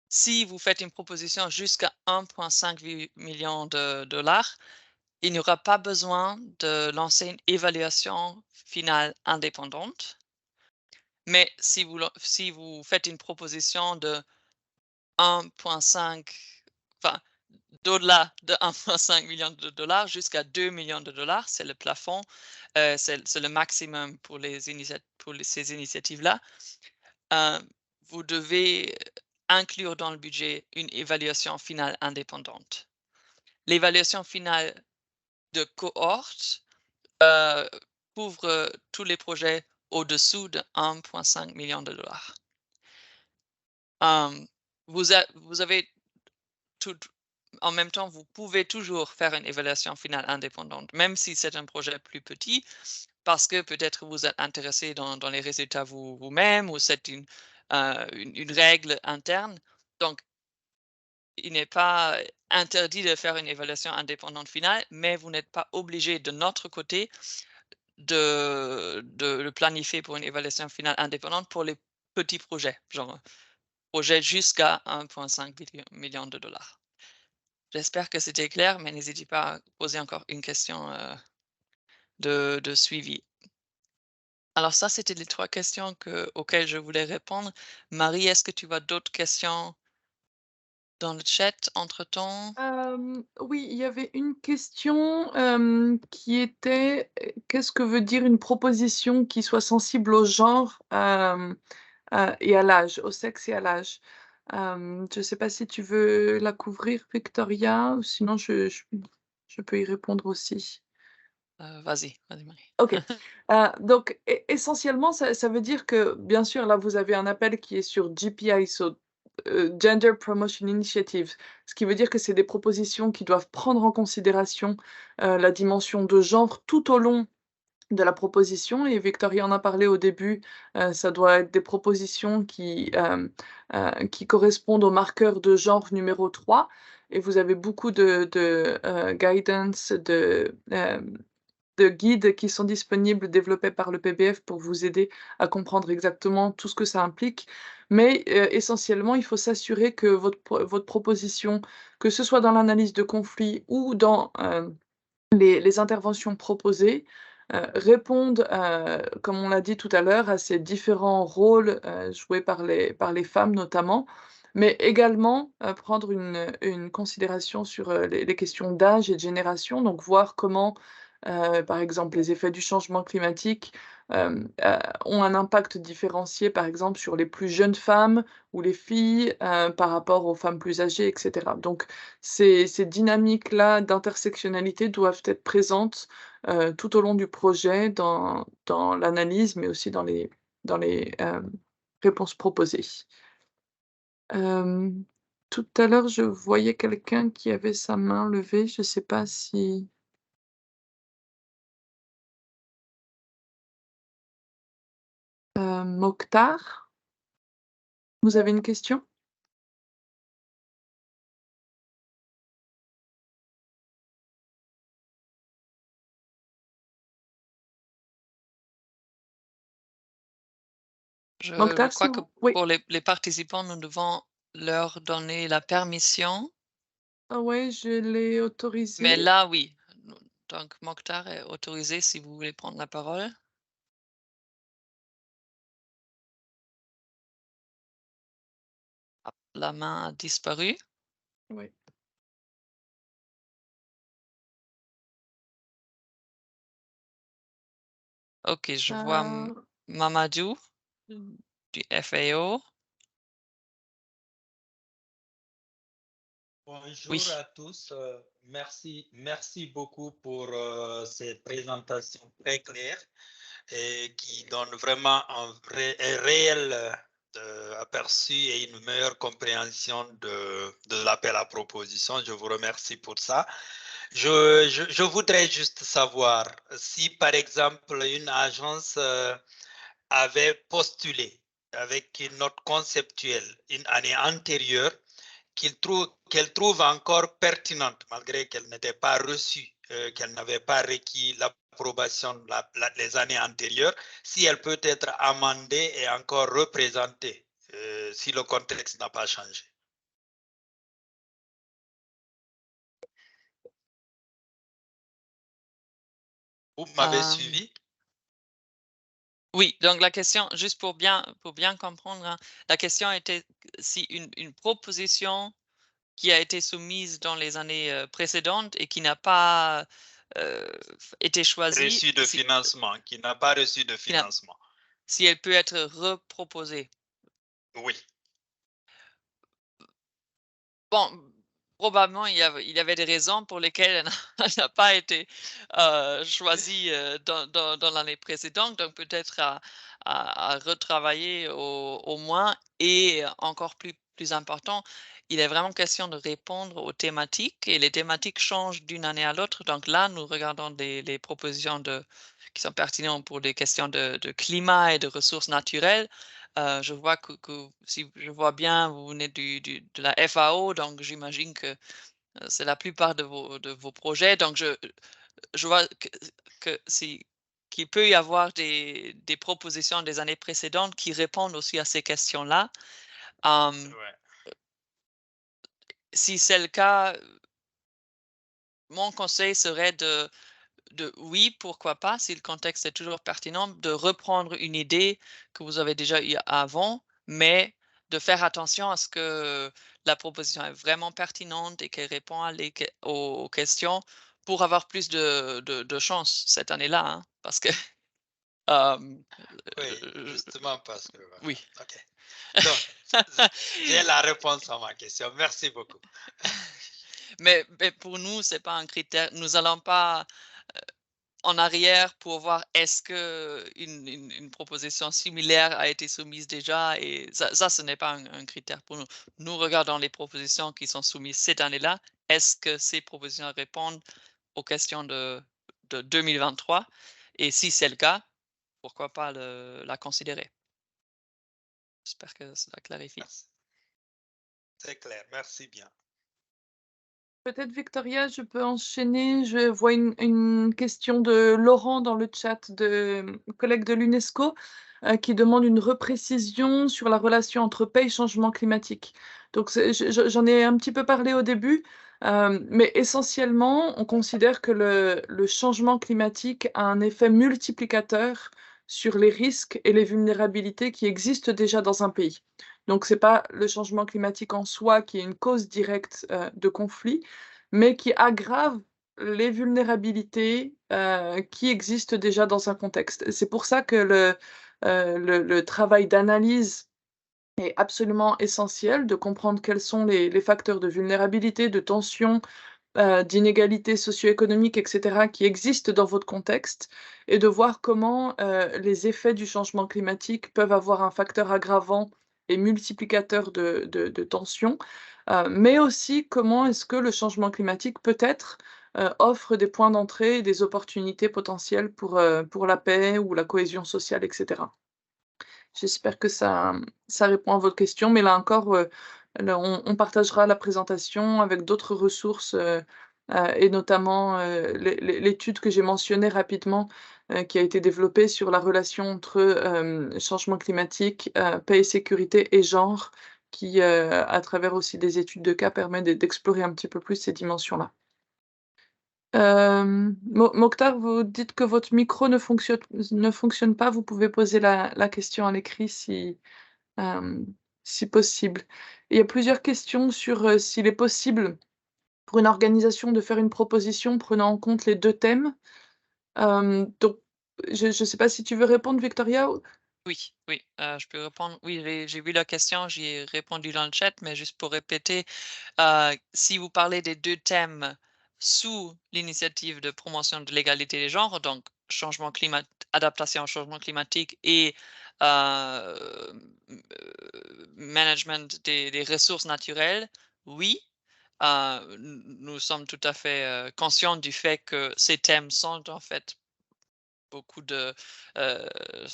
si vous faites une proposition jusqu'à 1,5 million de dollars, il n'y aura pas besoin de lancer une évaluation finale indépendante. Mais si vous faites une proposition de 1,5, enfin, d'au-delà de 1,5 million de dollars jusqu'à 2 millions de dollars, c'est le plafond, c'est le maximum pour ces initiatives-là. Vous devez inclure dans le budget une évaluation finale indépendante. L'évaluation finale de cohorte couvre tous les projets au-dessous de 1,5 million de dollars. Vous avez tout, en même temps, vous pouvez toujours faire une évaluation finale indépendante, même si c'est un projet plus petit, parce que peut-être vous êtes intéressé dans les résultats vous-même, ou c'est une règle interne. Donc, il n'est pas interdit de faire une évaluation indépendante finale, mais vous n'êtes pas obligé de notre côté de le planifier pour une évaluation finale indépendante pour les petits projets, genre projet jusqu'à 1,5 million de dollars. J'espère que c'était clair, mais n'hésitez pas à poser encore une question de suivi. Alors ça, c'était les 3 questions auxquelles je voulais répondre. Marie, est-ce que tu as d'autres questions dans le chat entre-temps? Oui, il y avait une question, qui était, qu'est-ce que veut dire une proposition qui soit sensible au genre, et à l'âge, au sexe et à l'âge? Je ne sais pas si tu veux la couvrir, Victoria, ou sinon je peux y répondre aussi. Vas-y Marie. OK. Donc essentiellement, ça veut dire que, bien sûr, là, vous avez un appel qui est sur GPI, Gender Promotion Initiative, ce qui veut dire que c'est des propositions qui doivent prendre en considération, la dimension de genre tout au long de la proposition, et Victoria en a parlé au début. Ça doit être des propositions qui correspondent au marqueur de genre numéro 3, et vous avez beaucoup de guidance, de guides qui sont disponibles, développés par le PBF, pour vous aider à comprendre exactement tout ce que ça implique. Mais, essentiellement, il faut s'assurer que votre proposition, que ce soit dans l'analyse de conflit ou dans, les interventions proposées, répondent, comme on l'a dit tout à l'heure, à ces différents rôles, joués par les femmes notamment, mais également, prendre une considération sur, les questions d'âge et de génération. Donc voir comment, par exemple, les effets du changement climatique, ont un impact différencié, par exemple, sur les plus jeunes femmes ou les filles, par rapport aux femmes plus âgées, et cetera. Donc ces dynamiques-là d'intersectionnalité doivent être présentes, tout au long du projet, dans l'analyse, mais aussi dans les réponses proposées. Hem, Tout à l'heure, je voyais quelqu'un qui avait sa main levée, je ne sais pas si, Mokhtar, vous avez une question? Je Mokhtar, crois si que vous, oui. pour les participants, nous devons leur donner la permission, Ah ouais, je l'ai mais autorisé. là, oui. Donc Mokhtar est autorisé si vous voulez prendre la parole. La main a disparu. Oui. OK, je vois Heu, Mamadou du FAO. Bonjour Oui. à tous. Merci beaucoup pour cette présentation très claire et qui donne vraiment un réel aperçu et une meilleure compréhension de l'appel à proposition. Je vous remercie pour ça. Je voudrais juste savoir si, par exemple, une agence avait postulé avec une note conceptuelle une année antérieure qu'elle trouve encore pertinente, malgré qu'elle n'était pas reçue, qu'elle n'avait pas requis l'approbation les années antérieures, si elle peut être amendée et encore représentée, si le contexte n'a pas changé. Vous m'avez suivi? Oui, donc la question, juste pour bien comprendre, hein, la question était si une proposition qui a été soumise dans les années précédentes et qui n'a pas été choisie, Reçu de financement, qui n'a pas reçu de financement. Si elle peut être reproposée. Oui. Bon, probablement il y avait des raisons pour lesquelles elle n'a pas été choisie dans l'année précédente, donc peut-être à retravailler au moins. Et encore plus important, il est vraiment question de répondre aux thématiques, et les thématiques changent d'une année à l'autre. Donc là, nous regardons les propositions qui sont pertinentes pour des questions de climat et de ressources naturelles. Je vois que si je vois bien, vous venez de la FAO, donc j'imagine que c'est la plupart de vos projets. Donc je vois qu'il peut y avoir des propositions des années précédentes qui répondent aussi à ces questions-là. Ouais. Si c'est le cas, mon conseil serait oui, pourquoi pas, si le contexte est toujours pertinent, de reprendre une idée que vous avez déjà eue avant, mais de faire attention à ce que la proposition est vraiment pertinente et qu'elle répond aux questions pour avoir plus de chance cette année-là, hein, parce que Oui, justement parce que... Voilà. oui. OK. Donc, j'ai la réponse à ma question. Merci beaucoup. mais pour nous, c'est pas un critère. Nous n'allons pas en arrière pour voir est-ce que une proposition similaire a été soumise déjà, et ça ce n'est pas un critère pour nous. Nous regardons les propositions qui sont soumises cette année-là. Est-ce que ces propositions répondent aux questions de 2023? Et si c'est le cas, pourquoi pas la considérer? J'espère que cela clarifie. Merci. C'est clair, merci bien. Peut-être, Victoria, je peux enchaîner. Je vois une question de Laurent dans le chat, collègue de l'UNESCO, qui demande une reprécision sur la relation entre paix et changement climatique. Donc, j'en ai un petit peu parlé au début, mais essentiellement, on considère que le changement climatique a un effet multiplicateur sur les risques et les vulnérabilités qui existent déjà dans un pays. Donc, c'est pas le changement climatique en soi qui est une cause directe de conflit, mais qui aggrave les vulnérabilités qui existent déjà dans un contexte. C'est pour ça que le travail d'analyse est absolument essentiel, de comprendre quels sont les facteurs de vulnérabilité, de tension, d'inégalités socio-économiques, etc., qui existent dans votre contexte, et de voir comment les effets du changement climatique peuvent avoir un facteur aggravant et multiplicateur de tensions, mais aussi comment est-ce que le changement climatique peut-être offre des points d'entrée et des opportunités potentielles pour la paix ou la cohésion sociale, etc. J'espère que ça répond à votre question, mais là encore, là, on partagera la présentation avec d'autres ressources, et notamment, l'étude que j'ai mentionnée rapidement, qui a été développée sur la relation entre, changement climatique, paix et sécurité et genre, qui, à travers aussi des études de cas, permet d'explorer un petit peu plus ces dimensions-là. Mokhtar, vous dites que votre micro ne fonctionne pas. Vous pouvez poser la question à l'écrit si possible. Il y a plusieurs questions sur, s'il est possible pour une organisation de faire une proposition prenant en compte les 2 thèmes. Donc je ne sais pas si tu veux répondre, Victoria? Oui, oui, je peux répondre. Oui, j'ai vu la question, j'y ai répondu dans le chat, mais juste pour répéter, si vous parlez des 2 thèmes sous l'initiative de promotion de l'égalité des genres, donc adaptation au changement climatique et management des ressources naturelles, oui, nous sommes tout à fait conscients du fait que ces thèmes sont en fait beaucoup de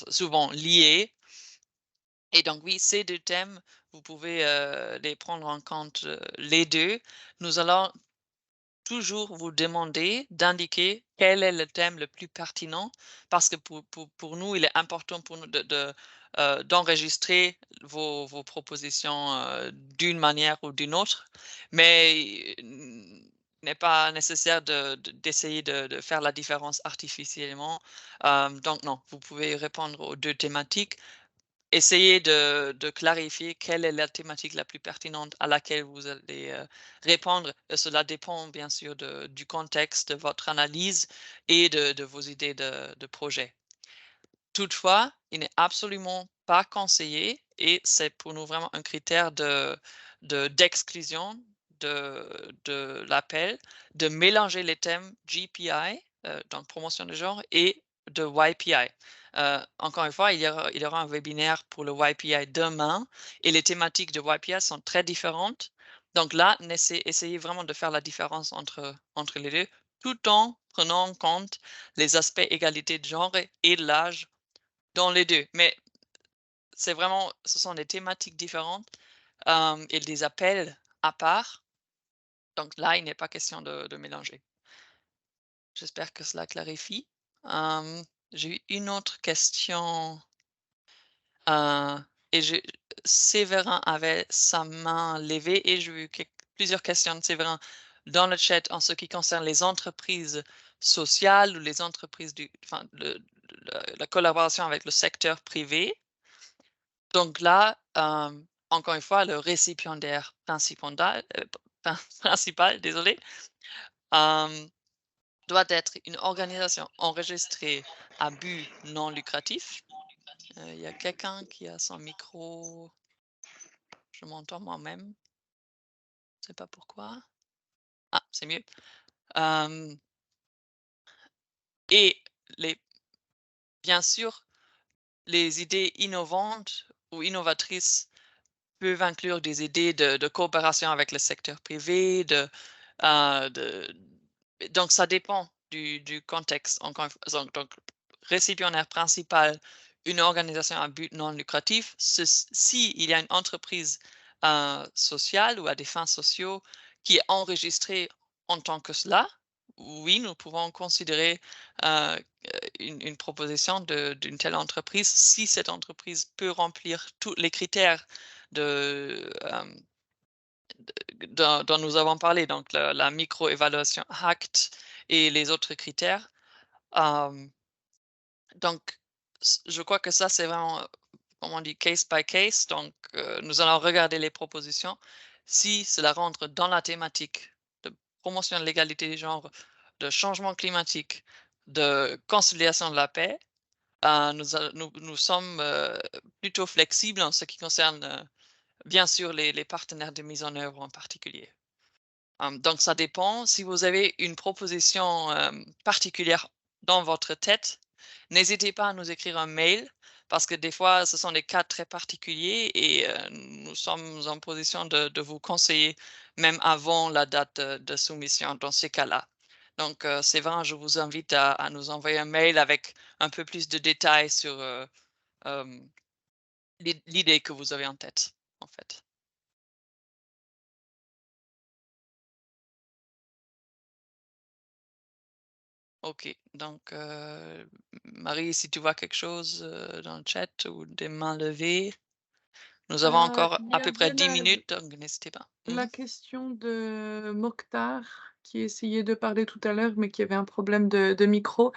souvent liés. Et donc oui, ces 2 thèmes, vous pouvez les prendre en compte les 2. Nous allons toujours vous demander d'indiquer quel est le thème le plus pertinent parce que pour nous, il est important pour nous d'enregistrer vos propositions d'une manière ou d'une autre, mais il n'est pas nécessaire d'essayer de faire la différence artificiellement. Donc non, vous pouvez répondre aux 2 thématiques. Essayez de clarifier quelle est la thématique la plus pertinente à laquelle vous allez répondre. Cela dépend bien sûr du contexte, de votre analyse et de vos idées de projet. Toutefois, il n'est absolument pas conseillé et c'est pour nous vraiment un critère d'exclusion de l'appel, de mélanger les thèmes GPI, donc promotion de genre, et de YPI. Encore une fois, il y aura un webinaire pour le YPI demain et les thématiques de YPI sont très différentes. Donc là, essayez vraiment de faire la différence entre les deux, tout en prenant en compte les aspects égalité de genre et de l'âge dans les 2. Mais c'est vraiment ce sont des thématiques différentes, et des appels à part. Donc là, il n'est pas question de mélanger. J'espère que cela clarifie. J'ai eu une autre question, et Séverin avait sa main levée et j'ai eu plusieurs questions de Séverin dans le chat en ce qui concerne les entreprises sociales ou les entreprises la collaboration avec le secteur privé. Donc là, encore une fois, le récipiendaire principal, désolé, doit être une organisation enregistrée à but non lucratif. Il y a quelqu'un qui a son micro. Je m'entends moi-même. Je sais pas pourquoi. Ah, c'est mieux. Et bien sûr, les idées innovantes ou innovatrices peuvent inclure des idées de coopération avec le secteur privé, donc ça dépend du contexte. Encore une fois, donc, récipiendaire principal, une organisation à but non lucratif. Si il y a une entreprise sociale ou à des fins sociaux qui est enregistrée en tant que cela, oui, nous pouvons considérer une proposition d'une telle entreprise si cette entreprise peut remplir tous les critères de, dont nous avons parlé, donc la micro-évaluation HACT et les autres critères. Donc, je crois que ça, c'est vraiment, comme on dit, case by case. Donc, nous allons regarder les propositions. Si cela rentre dans la thématique de promotion de l'égalité des genres, de changement climatique, de conciliation de la paix, nous sommes plutôt flexibles en ce qui concerne, bien sûr, les partenaires de mise en œuvre en particulier. Donc, ça dépend. Si vous avez une proposition particulière dans votre tête, n'hésitez pas à nous écrire un mail parce que des fois, ce sont des cas très particuliers et nous sommes en position de vous conseiller même avant la date de soumission dans ces cas-là. Donc, c'est vrai, je vous invite à nous envoyer un mail avec un peu plus de détails sur l'idée que vous avez en tête, en fait. OK, donc Marie, si tu vois quelque chose dans le chat ou des mains levées, nous avons encore Il y à peu près avait 10 minutes, donc n'hésitez pas. la question de Mokhtar qui essayait de parler tout à l'heure, mais qui avait un problème de micro.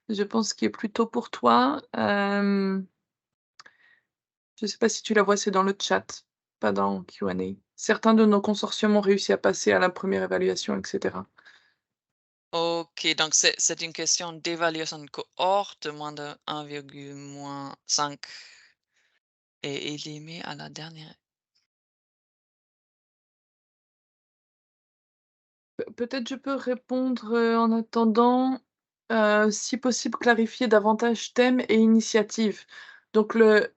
Je pense qu'il est plutôt pour toi. Je ne sais pas si tu la vois, c'est dans le chat, pas dans Q&A. Certains de nos consortiums ont réussi à passer à la première évaluation, etc. OK, donc c'est une question d'évaluation de cohorte de moins de 1,5 et il est mis à la dernière. Peut-être je peux répondre, en attendant, si possible clarifier davantage thème et initiative. Donc le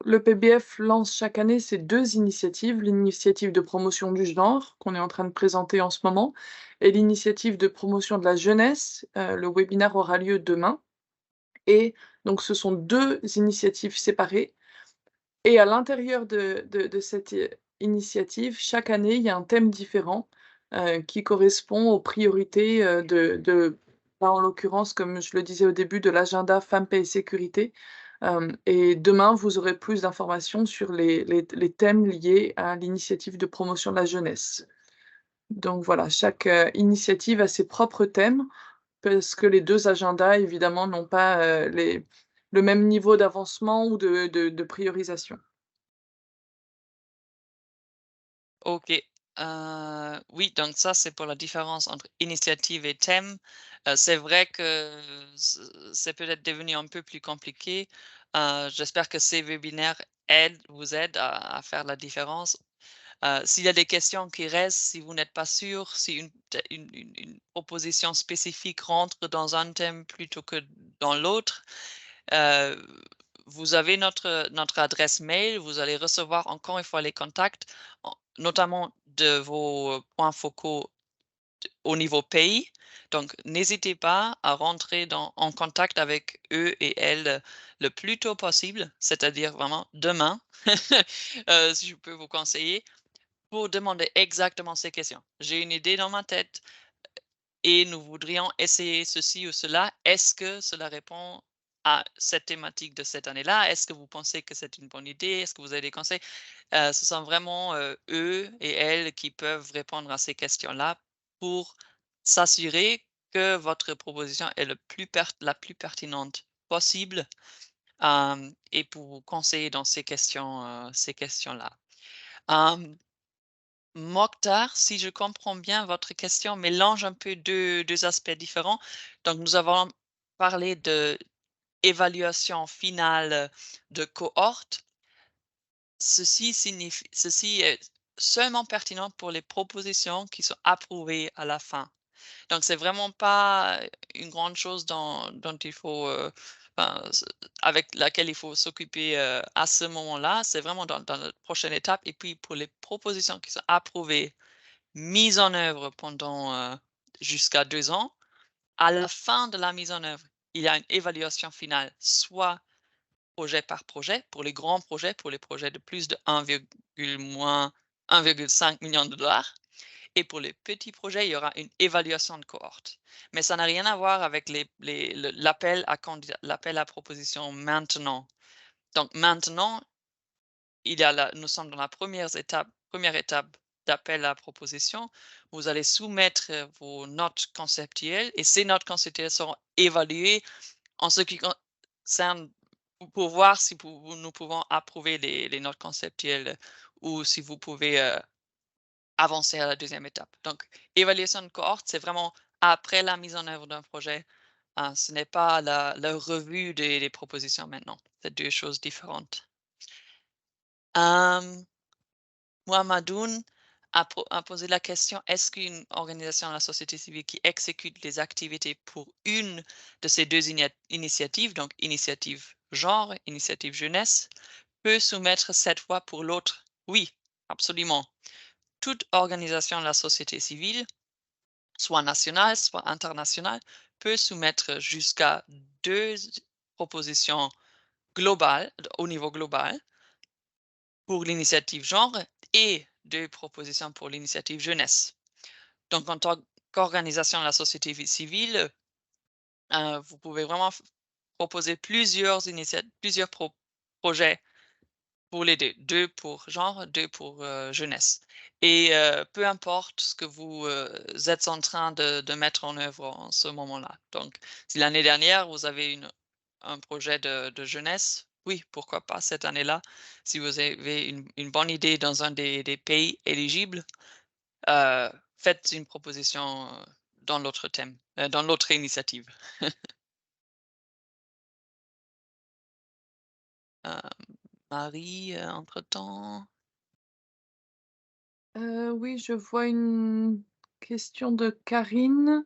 PBF lance chaque année ces 2 initiatives, l'initiative de promotion du genre qu'on est en train de présenter en ce moment et l'initiative de promotion de la jeunesse. Le webinaire aura lieu demain et donc ce sont 2 initiatives séparées et à l'intérieur de cette, initiative, chaque année, il y a un thème différent, qui correspond aux priorités, là, en l'occurrence, comme je le disais au début, de l'agenda femmes, paix et sécurité. Et demain, vous aurez plus d'informations sur les thèmes liés à l'initiative de promotion de la jeunesse. Donc voilà, chaque, initiative a ses propres thèmes parce que les 2 agendas, évidemment, n'ont pas, le même niveau d'avancement ou de priorisation. OK. Oui, donc ça, c'est pour la différence entre initiative et thème. C'est vrai que c'est peut-être devenu un peu plus compliqué. J'espère que ces webinaires vous aident à faire la différence. S'il y a des questions qui restent, si vous n'êtes pas sûr, si une proposition spécifique rentre dans un thème plutôt que dans l'autre, euh, vous avez notre adresse mail, vous allez recevoir encore une fois les contacts, notamment de vos points focaux au niveau pays. Donc, n'hésitez pas à rentrer en contact avec eux et elles le plus tôt possible, c'est-à-dire vraiment demain, si je peux vous conseiller, pour demander exactement ces questions. J'ai une idée dans ma tête et nous voudrions essayer ceci ou cela. Est-ce que cela répond à cette thématique de cette année-là? Est-ce que vous pensez que c'est une bonne idée? Est-ce que vous avez des conseils? Ce sont vraiment eux et elles qui peuvent répondre à ces questions-là pour s'assurer que votre proposition est la plus pertinente possible et pour vous conseiller dans ces questions-là. Mokhtar, si je comprends bien, votre question mélange un peu deux aspects différents. Donc, nous avons parlé de évaluation finale de cohorte. Ceci est seulement pertinent pour les propositions qui sont approuvées à la fin. Donc, c'est vraiment pas une grande chose dont il faut, avec laquelle il faut s'occuper à ce moment-là. C'est vraiment dans la prochaine étape. Et puis, pour les propositions qui sont approuvées, mises en œuvre pendant jusqu'à 2 ans, à la fin de la mise en œuvre, il y a une évaluation finale, soit projet par projet, pour les grands projets, pour les projets de plus de 1,5 million de dollars. Et pour les petits projets, il y aura une évaluation de cohorte. Mais ça n'a rien à voir avec l'appel à proposition maintenant. Donc maintenant, nous sommes dans la première étape d'appel à proposition. Vous allez soumettre vos notes conceptuelles et ces notes conceptuelles seront évaluées en ce qui concerne pour voir si nous pouvons approuver les notes conceptuelles ou si vous pouvez avancer à la deuxième étape. Donc, évaluation de cohorte, c'est vraiment après la mise en œuvre d'un projet. Ce n'est pas la revue des propositions maintenant. C'est deux choses différentes. Mohamedoun a posé la question, est-ce qu'une organisation de la société civile qui exécute les activités pour une de ces 2 initiatives, donc initiative genre, initiative jeunesse, peut soumettre cette fois pour l'autre? Oui, absolument. Toute organisation de la société civile, soit nationale, soit internationale, peut soumettre jusqu'à 2 propositions globales, au niveau global, pour l'initiative genre et 2 propositions pour l'initiative jeunesse. Donc, en tant qu'organisation de la société civile, vous pouvez vraiment proposer plusieurs projets pour les deux. 2 pour genre, 2 pour jeunesse. Et peu importe ce que vous êtes en train de mettre en œuvre en ce moment-là. Donc, si l'année dernière, vous avez un projet de jeunesse, oui, pourquoi pas cette année-là, si vous avez une bonne idée dans un des pays éligibles, faites une proposition dans l'autre thème, dans l'autre initiative. Marie, entre-temps? Oui, je vois une question de Karine,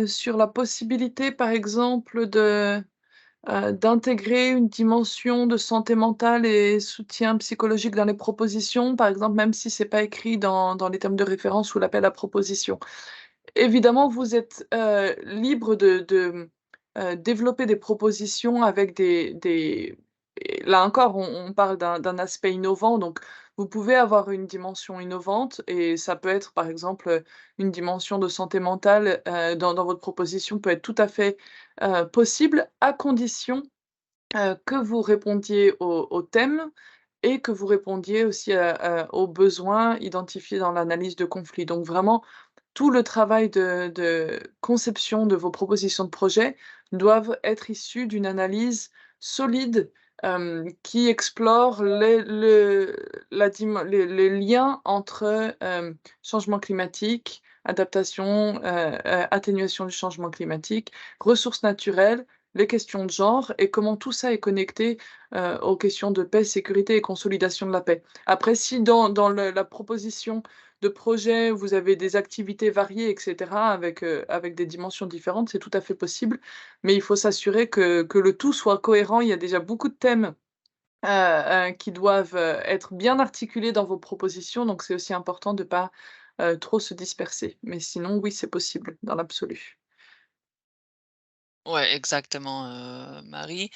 sur la possibilité, par exemple, d'intégrer une dimension de santé mentale et soutien psychologique dans les propositions, par exemple, même si c'est pas écrit dans les termes de référence ou l'appel à proposition. Évidemment, vous êtes, libre de développer des propositions avec des et là encore, on parle d'un aspect innovant, donc vous pouvez avoir une dimension innovante et ça peut être, par exemple, une dimension de santé mentale, dans votre proposition peut être tout à fait, possible, à condition, que vous répondiez au thème et que vous répondiez aussi aux besoins identifiés dans l'analyse de conflit. Donc vraiment, tout le travail de conception de vos propositions de projet doivent être issus d'une analyse solide, qui explore les liens entre, changement climatique, adaptation, atténuation du changement climatique, ressources naturelles, les questions de genre et comment tout ça est connecté, aux questions de paix, sécurité et consolidation de la paix. Après si dans la proposition de projet, vous avez des activités variées et cetera avec des dimensions différentes, c'est tout à fait possible, mais il faut s'assurer que le tout soit cohérent. Il y a déjà beaucoup de thèmes, qui doivent, être bien articulés dans vos propositions, donc c'est aussi important de pas, trop se disperser. Mais sinon, oui, c'est possible dans l'absolu. Ouais, exactement, Marie.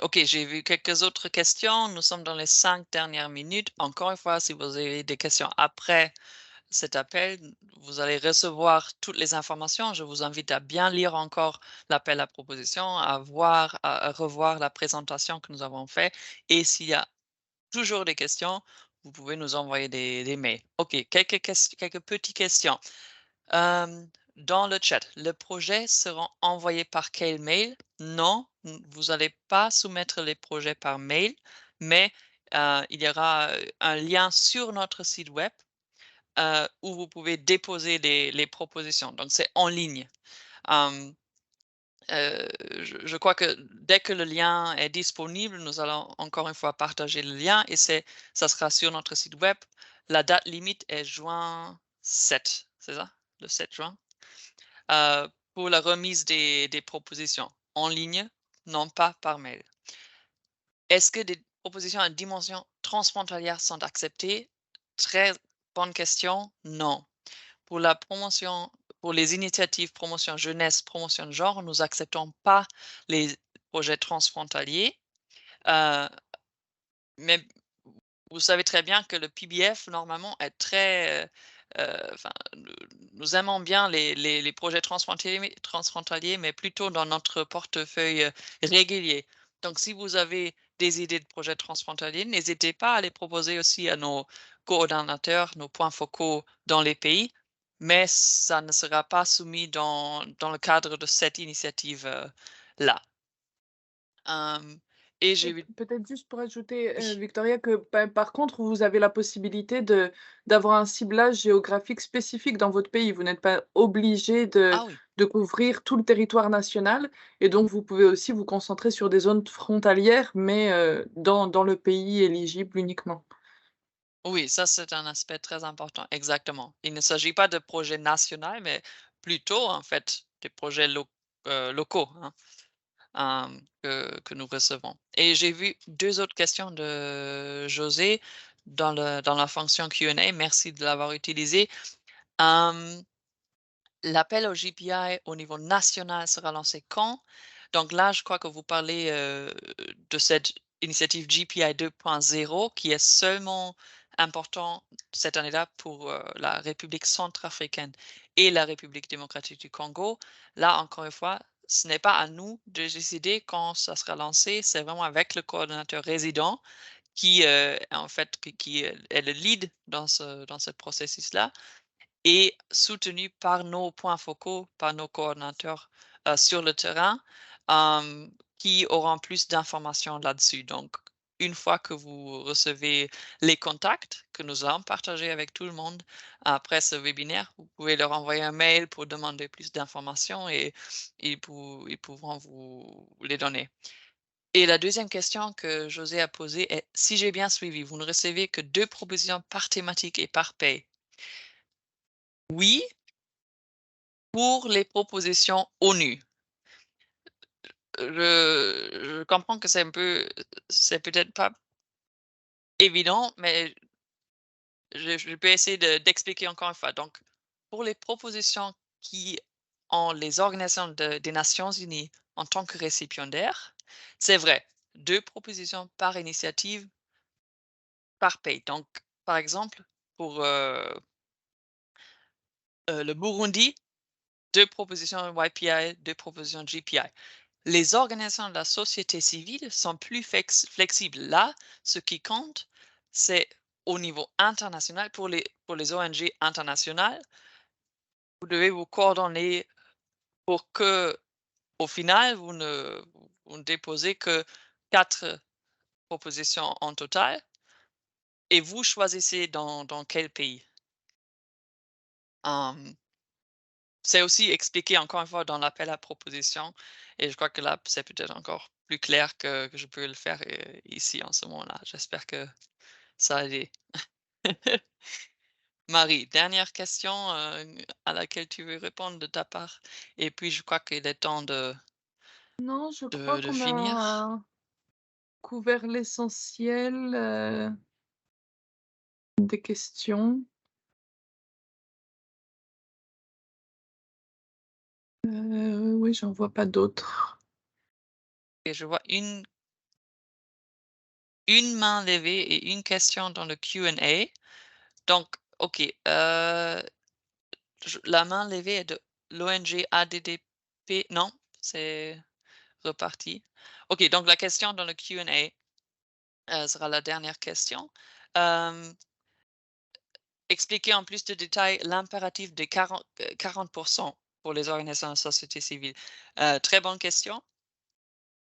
OK, j'ai vu quelques autres questions. Nous sommes dans les 5 dernières minutes. Encore une fois, si vous avez des questions après cet appel, vous allez recevoir toutes les informations. Je vous invite à bien lire encore l'appel à proposition, à revoir la présentation que nous avons fait et s'il y a toujours des questions, vous pouvez nous envoyer des mails. OK, quelques petites questions. Dans le chat, le projet sera envoyé par quel mail? Non, vous n'allez pas soumettre les projets par mail, mais il y aura un lien sur notre site web où vous pouvez déposer les propositions. Donc, c'est en ligne. Hum, je crois que dès que le lien est disponible, nous allons encore une fois partager le lien et ça sera sur notre site web. La date limite est juin 7, c'est ça? Le 7 juin? Pour la remise des propositions en ligne, non pas par mail. Est-ce que des propositions à dimension transfrontalière sont acceptées? Très bonne question. Non. Pour la promotion, pour les initiatives promotion jeunesse, promotion genre, nous acceptons pas les projets transfrontaliers. Mais vous savez très bien que le PBF, normalement, est très, enfin, nous aimons bien les projets transfrontaliers, mais plutôt dans notre portefeuille, régulier. Donc si vous avez des idées de projets transfrontaliers, n'hésitez pas à les proposer aussi à nos coordonnateurs, nos points focaux dans les pays, mais ça ne sera pas soumis dans le cadre de cette initiative, là. Et j'ai Et vu peut-être juste pour ajouter, oui. Victoria, que par contre, vous avez la possibilité d'avoir un ciblage géographique spécifique dans votre pays. Vous n'êtes pas obligé Ah oui. de couvrir tout le territoire national et donc vous pouvez aussi vous concentrer sur des zones frontalières, mais dans le pays éligible uniquement. Oui, ça, c'est un aspect très important, exactement. Il ne s'agit pas de projets nationaux, mais plutôt, en fait, des projets locaux, hein, que nous recevons. Et j'ai vu deux autres questions de José dans la fonction Q&A. Merci de l'avoir utilisé. Hum, L'appel au GPI au niveau national sera lancé quand? Donc là, je crois que vous parlez de cette initiative GPI 2.0 qui est seulement important cette année-là pour la République centrafricaine et la République démocratique du Congo. Là, encore une fois, ce n'est pas à nous de décider quand ça sera lancé, c'est vraiment avec le coordonnateur résident qui, en fait, qui est le lead dans ce processus-là et soutenu par nos points focaux, par nos coordonnateurs sur le terrain, qui auront plus d'informations là-dessus. Donc, une fois que vous recevez les contacts que nous allons partager avec tout le monde après ce webinaire, vous pouvez leur envoyer un mail pour demander plus d'informations et ils pourront vous les donner. Et la deuxième question que José a posée est, si j'ai bien suivi, vous ne recevez que 2 propositions par thématique et par pays. Oui, pour les propositions ONU. Je comprends que c'est peut-être pas évident, mais je peux essayer d'expliquer encore une fois. Donc, pour les propositions qui ont les organisations des Nations Unies en tant que récipiendaires, c'est vrai, 2 propositions par initiative par pays. Donc, par exemple, pour le Burundi, 2 propositions YPI, 2 propositions GPI. Les organisations de la société civile sont plus flexibles. Là, ce qui compte, c'est au niveau international, pour les ONG internationales, vous devez vous coordonner pour que, au final, vous ne déposez que 4 propositions en total et vous choisissez dans quel pays. C'est aussi expliqué encore une fois dans l'appel à proposition et je crois que là, c'est peut-être encore plus clair que je peux le faire ici en ce moment-là. J'espère que ça a aidé. Marie, dernière question à laquelle tu veux répondre de ta part. Et puis, je crois qu'il est temps Non, je crois de qu'on finir. a couvert l'essentiel des questions. Oui, j'en vois pas d'autres. Et je vois une main levée et une question dans le Q&A. Donc, OK. La main levée est de l'ONG ADDP. Non, c'est reparti. OK, donc la question dans le Q&A sera la dernière question. Expliquer en plus de détails l'impératif de 40% pour les organisations de société civile. Très bonne question.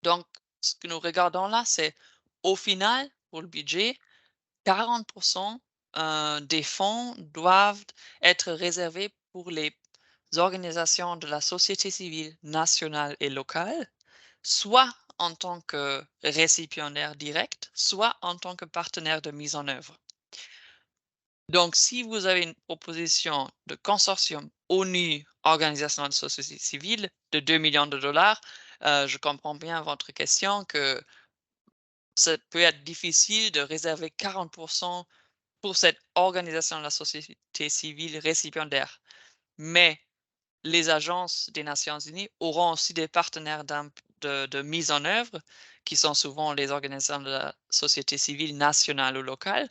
Donc, ce que nous regardons là, c'est au final, pour le budget, 40% des fonds doivent être réservés pour les organisations de la société civile nationale et locale, soit en tant que récipiendaire direct, soit en tant que partenaire de mise en œuvre. Donc, si vous avez une proposition de consortium ONU, Organisation de la société civile, de 2 millions de dollars, je comprends bien votre question que ça peut être difficile de réserver 40% pour cette organisation de la société civile récipiendaire. Mais les agences des Nations Unies auront aussi des partenaires de mise en œuvre, qui sont souvent les organisations de la société civile nationale ou locale.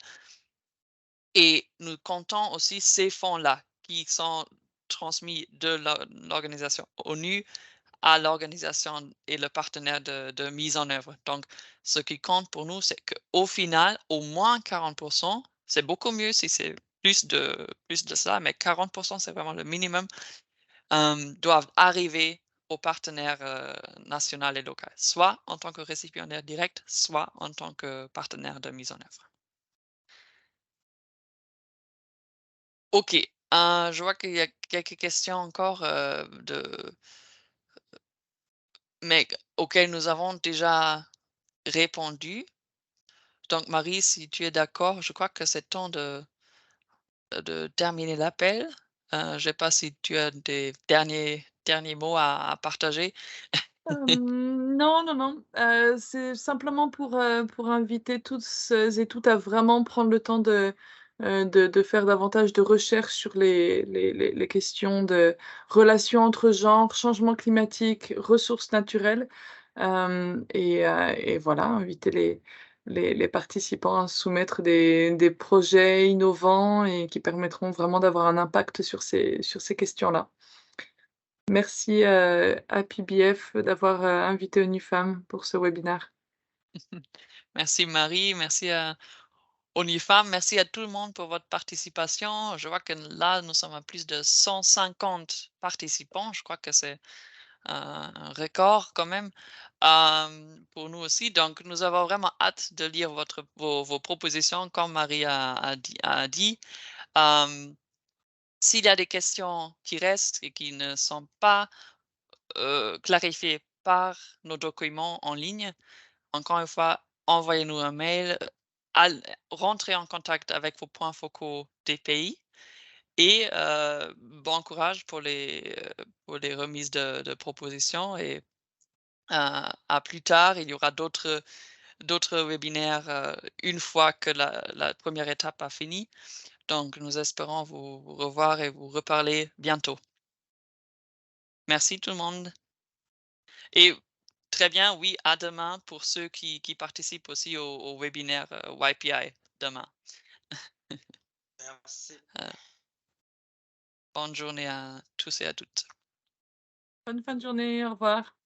Et nous comptons aussi ces fonds-là qui sont transmis de l'organisation ONU à l'organisation et le partenaire de mise en œuvre. Donc, ce qui compte pour nous, c'est qu'au final, au moins 40%, c'est beaucoup mieux si c'est plus de ça, mais 40%, c'est vraiment le minimum, doivent arriver aux partenaires national et local, soit en tant que récipiendaire direct, soit en tant que partenaire de mise en œuvre. OK. Je vois qu'il y a quelques questions encore, mais auxquelles nous avons déjà répondu. Donc Marie, si tu es d'accord, je crois que c'est temps de terminer l'appel. Je ne sais pas si tu as des derniers mots à partager? Non, non, non, c'est simplement pour inviter tous et toutes à vraiment prendre le temps de faire davantage de recherches sur les questions de relations entre genres, changement climatique, ressources naturelles, et voilà, inviter les participants à soumettre des projets innovants et qui permettront vraiment d'avoir un impact sur ces questions-là. Merci, à PBF d'avoir, invité ONU-FEMmes pour ce webinaire. Merci Marie, merci à ONU-FEMmes, merci à tout le monde pour votre participation. Je vois que là, nous sommes à plus de 150 participants. Je crois que c'est un record quand même, pour nous aussi. Donc, nous avons vraiment hâte de lire vos propositions, comme Marie a dit. S'il y a des questions qui restent et qui ne sont pas clarifiées par nos documents en ligne, encore une fois, envoyez-nous un mail, rentrez en contact avec vos points focaux des pays et bon courage pour les remises de propositions et à plus tard. Il y aura d'autres webinaires, une fois que la première étape a fini. Donc nous espérons vous revoir et vous reparler bientôt. Merci tout le monde et très bien, oui, à demain pour ceux qui participent aussi au webinaire, YPI demain. Merci. Bonne journée à tous et à toutes. Bonne fin de journée, au revoir.